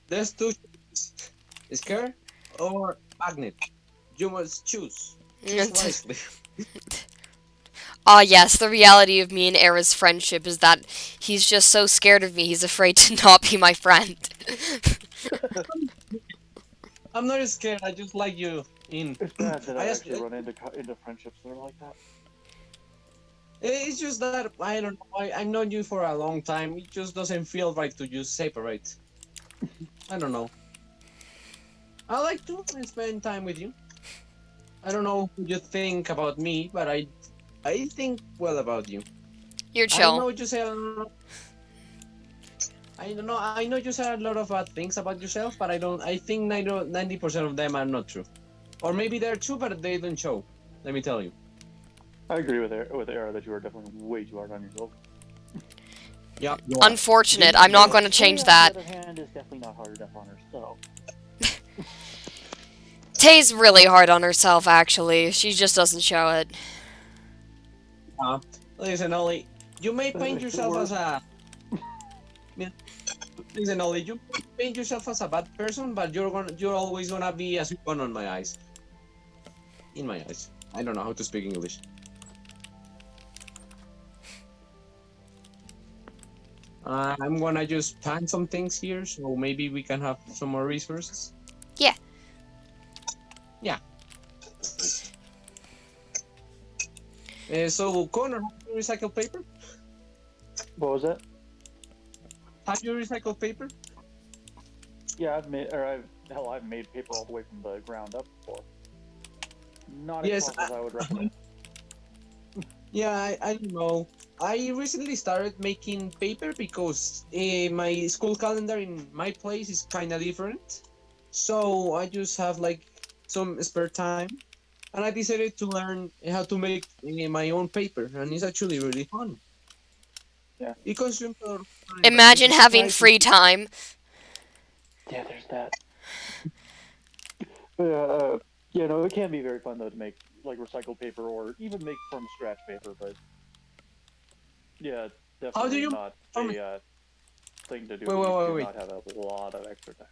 There's two choices. Scare or magnet. You must choose. Choose wisely. Ah, yes, the reality of me and Era's friendship is that he's just so scared of me, he's afraid to not be my friend. I'm not scared. I just like you in. It's bad that I I've just. actually run into friendships that are like that. It's just that I don't know. I've known you for a long time. It just doesn't feel right to just separate. I don't know. I like to spend time with you. I don't know what you think about me, but I think well about you. You're I chill. know you say I don't know. I know you say a lot of bad things about yourself, but I don't. I think 90% of them are not true, or maybe they're true, but they don't show. Let me tell you. I agree with Era that you are definitely way too hard on yourself. Yeah, you are. Unfortunate, You I'm not know. going to Tay, change on the that. other hand, is definitely not hard enough on herself. Tay's really hard on herself, actually. She just doesn't show it. Uh, Listen, Ollie. You may That paint makes it yourself as worse. a. Yeah, listen, Ollie. You may paint yourself as a bad person, but you're always gonna be a sweet one on my eyes. In my eyes. I don't know how to speak English. I'm gonna just plan some things here, so maybe we can have some more resources. Yeah. Yeah. So, Connor, have you recycled paper? What was that? Have you recycled paper? Yeah, I've made paper all the way from the ground up before. Not as Yes. fun as I would recommend. Yeah, I don't know. I recently started making paper because my school calendar in my place is kind of different. So I just have like some spare time, and I decided to learn how to make my own paper, and it's actually really fun. Yeah, It consumes a lot of time, but Imagine it's having surprising. free time. yeah, there's that. But yeah, no, it can be very fun though to make like recycled paper or even make from scratch paper. But yeah, How do definitely you not from a thing to do wait when wait you wait do wait? not have a lot of extra time.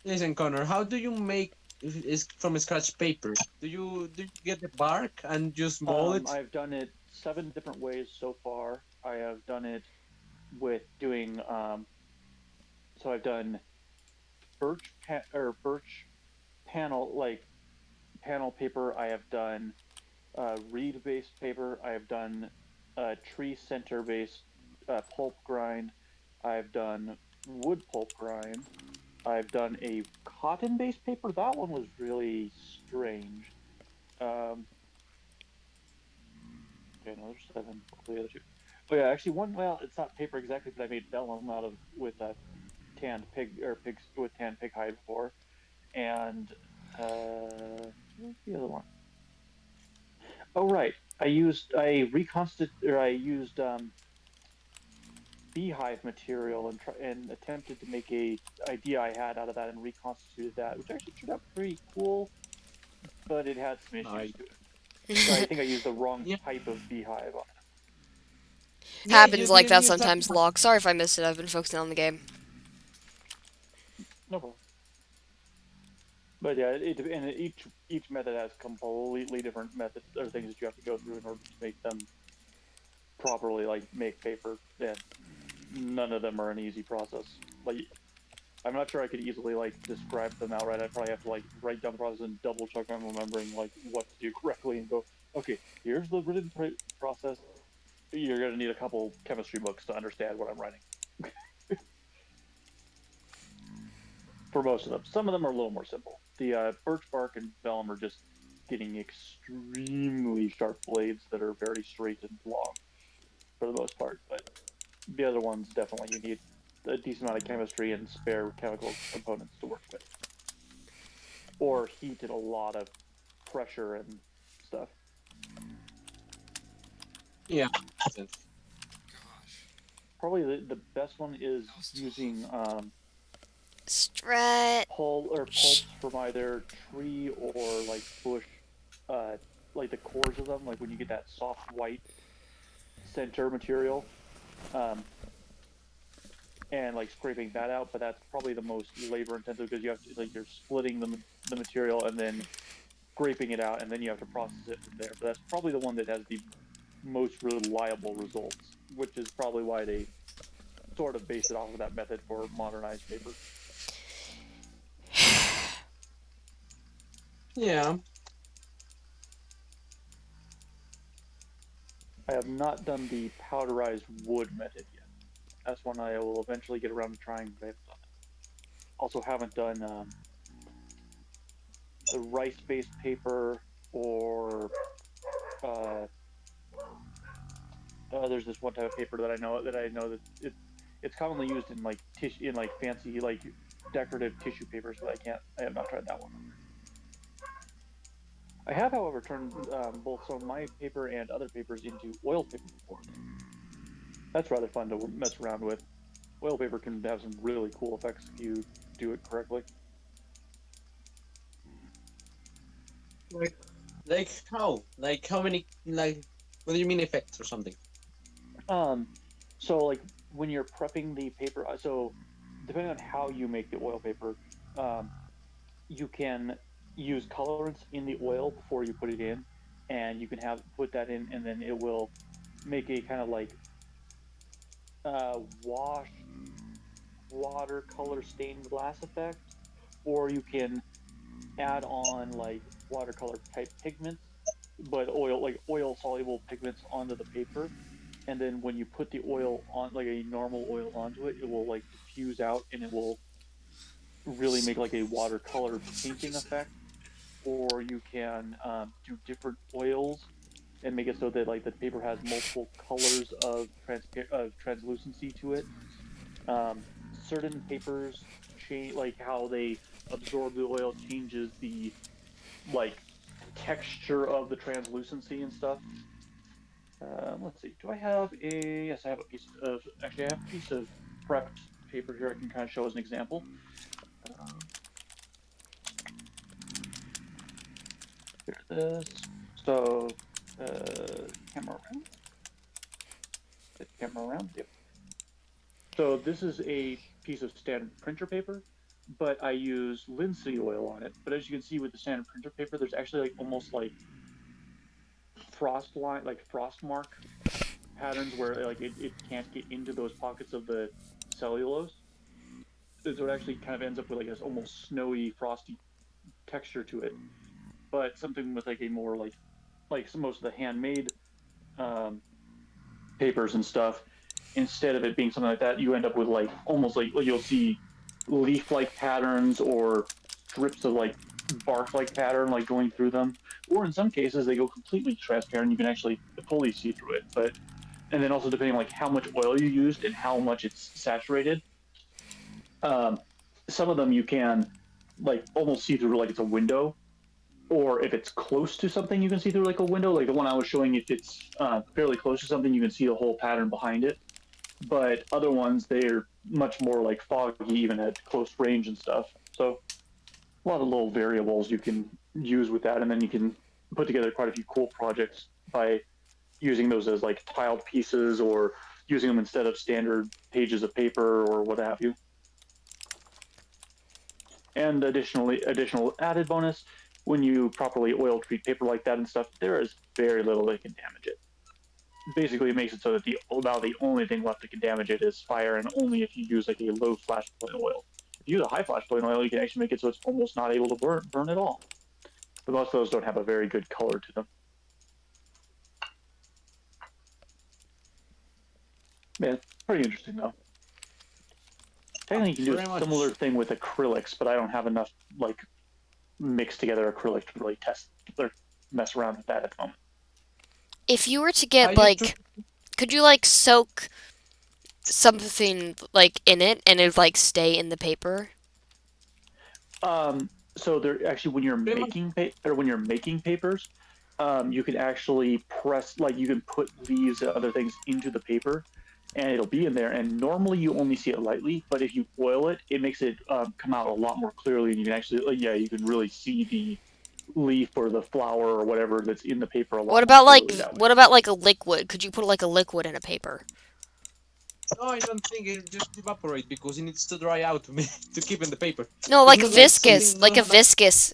Listen, Connor, how do you make is from scratch paper? Do you get the bark and just mold it? I've done it 7 different ways so far. I have done it with doing so I've done birch panel panel paper. I have done reed based paper. I have done tree center based pulp grind. I've done wood pulp grind. I've done a cotton based paper. That one was really strange. Um, okay, no, there's 7. What were the other 2? Oh yeah, actually one. Well, it's not paper exactly, but I made vellum out of with tanned pig or pigs with tanned pig hide before. And what was the other one? Oh right, I used beehive material and attempted to make a idea I had out of that and reconstituted that, which actually turned out pretty cool, but it had some issues Nice. to it. I think I used the wrong Yeah, type of beehive on it. yeah. You Happens like didn't that use that. sometimes, log. Sorry if I missed it. I've been focusing on the game. No problem. But yeah, and each method has completely different methods or things that you have to go through in order to make them properly, like make paper. And none of them are an easy process. Like I'm not sure I could easily like describe them outright. I'd probably have to like write down the process and double check I'm remembering like what to do correctly and go, okay, here's the written process. You're gonna need a couple chemistry books to understand what I'm writing. For most of them, some of them are a little more simple. The birch bark and vellum are just getting extremely sharp blades that are very straight and long for the most part. But the other ones definitely you need a decent amount of chemistry and spare chemical components to work with, or heat at a lot of pressure and stuff. Yeah. Gosh, Probably the best one is that was using tough. Stretch. pulps from either tree or like bush, uh, like the cores of them, like when you get that soft white center material, um, and like scraping that out. But that's probably the most labor intensive because you have to like you're splitting the material and then scraping it out, and then you have to process it from there. But that's probably the one that has the most reliable results, which is probably why they sort of base it off of that method for modernized paper. Yeah. I have not done the powderized wood method yet. That's one I will eventually get around to trying, but I haven't done it. Also, haven't done the rice-based paper or uh, there's this one type of paper that I know that it's commonly used in like tissue in like fancy like decorative tissue papers, but I have not tried that one. I have, however, turned both some of my paper and other papers into oil paper before. That's rather fun to mess around with. Oil paper can have some really cool effects if you do it correctly. Like, like how? Like how many? Like, what do you mean effects or something? Um, so like when you're prepping the paper, so depending on how you make the oil paper, um, you can use colorants in the oil before you put it in, and you can have put that in, and then it will make a kind of like wash watercolor stained glass effect, or you can add on like watercolor type pigments, but oil soluble pigments onto the paper. And then when you put the oil on, like a normal oil onto it, it will like diffuse out and it will really make like a watercolor painting effect. Or you can do different oils and make it so that like the paper has multiple colors of translucency to it. Certain papers change like how they absorb the oil changes the like texture of the translucency and stuff. Let's see. Do I have a? Yes, I have a piece of. Actually, I have a piece of prepped paper here. I can kind of show as an example. Um, Here it is. So, camera around. Get the camera around. Yep. So this is a piece of standard printer paper, but I use linseed oil on it. But as you can see with the standard printer paper, there's actually like almost like frost line, like frost mark patterns where like it can't get into those pockets of the cellulose. So it actually kind of ends up with like this almost snowy, frosty texture to it. But something with like a more like some most of the handmade um, papers and stuff, instead of it being something like that, you end up with like almost like you'll see leaf-like patterns or strips of like bark-like pattern like going through them, or in some cases they go completely transparent. You can actually fully see through it. But and then also depending on like how much oil you used and how much it's saturated, um, some of them you can like almost see through like it's a window. or if it's close to something, you can see through like a window. Like the one I was showing, if it's fairly close to something, you can see the whole pattern behind it. But other ones, they're much more like foggy, even at close range and stuff. So a lot of little variables you can use with that, and then you can put together quite a few cool projects by using those as like tiled pieces or using them instead of standard pages of paper or what have you. And additional added bonus, when you properly oil treat paper like that and stuff, there is very little that can damage it. Basically, it makes it so that about the only thing left that can damage it is fire, and only if you use like a low flash point oil. If you use a high flash point oil, you can actually make it so it's almost not able to burn at all. But most of those don't have a very good color to them. Yeah, pretty interesting though. Technically, you can do Very a much. similar thing with acrylics, but I don't have enough like mixed together acrylic to really test or mess around with that at the moment. If you were to I get used like, could you like soak something like in it and it would like stay in the paper? So there actually, when you're Pretty much. making when you're making papers, you can actually press, like you can put leaves and other things into the paper, and it'll be in there. And normally you only see it lightly, but if you oil it, it makes it come out a lot more clearly, and you can actually, you can really see the leaf or the flower or whatever that's in the paper a lot more clearly that way. What about like a liquid? Could you put like a liquid in a paper? No, I don't think it just evaporate because it needs to dry out to keep in the paper. No, It's like not like viscous, something like a not like viscous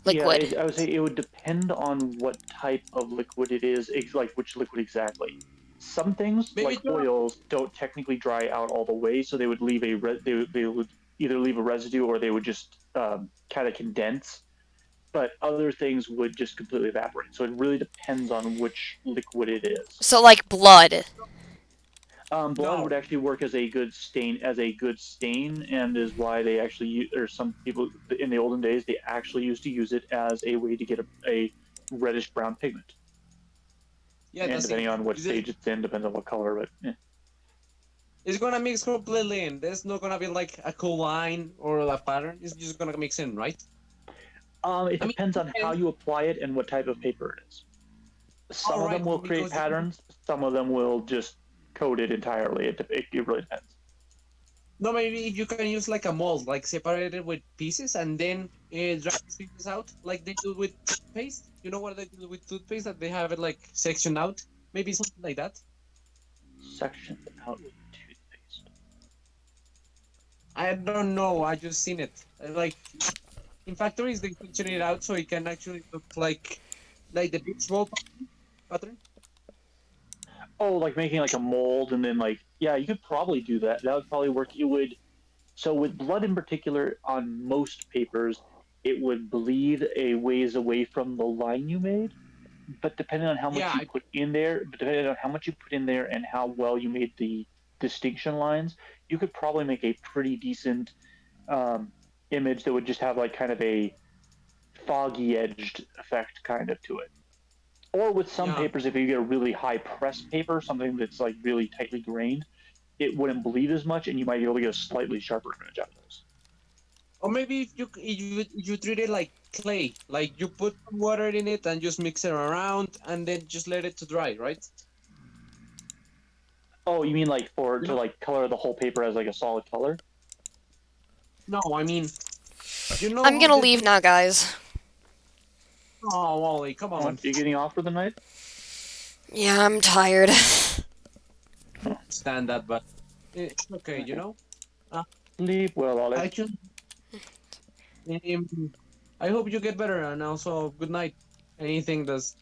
Yeah, liquid. I would say it would depend on what type of liquid it is, like which liquid exactly. Some things, maybe like oils, don't technically dry out all the way, so they would leave they would either leave a residue or they would just kind of condense. But other things would just completely evaporate. So it really depends on which liquid it is. So like blood. Blood no. would actually work as a good stain, and is why they actually or some people in the olden days they actually used to use it as a way to get a reddish brown pigment. Yeah, And that's it. depending on what stage it's in, depends on what color. But yeah. It's gonna mix completely in. There's not gonna be like a cool line or a pattern. It's just gonna mix in, right? It I mean, depends on how you apply it and what type of paper it is. Some of them will create patterns. Some of them will just coat it entirely. It really depends. no, maybe you can use like a mold, like separate it with pieces and then dry these pieces out, like they do with toothpaste. You know what they do with toothpaste? That they have it like sectioned out. Maybe something like that. Sectioned out with toothpaste. I don't know. I just seen it. Like in factories, they section it out so it can actually look like the beach ball pattern. Oh, like making like a mold and then like, yeah, you could probably do that. That would probably work. It would. So with blood in particular, on most papers, it would bleed a ways away from the line you made. But depending on how much Yeah, you put in there, and how well you made the distinction lines, you could probably make a pretty decent image that would just have like kind of a foggy edged effect kind of to it. Or with some yeah. papers, if you get a really high press paper, something that's like really tightly grained, it wouldn't bleed as much, and you might be able to get a slightly sharper image out of those. Or maybe if you treat it like clay, like you put some water in it and just mix it around and then just let it to dry, right? Oh, you mean like You to know? like color the whole paper as like a solid color? No, I mean, you know I'm how gonna they leave do. now, guys. Oh, Wally, come Oh, on. you getting off for the night? Yeah, I'm tired. Stand that, but it's okay, you know? Sleep well, Alex. I just, I hope you get better and also good night. Anything that's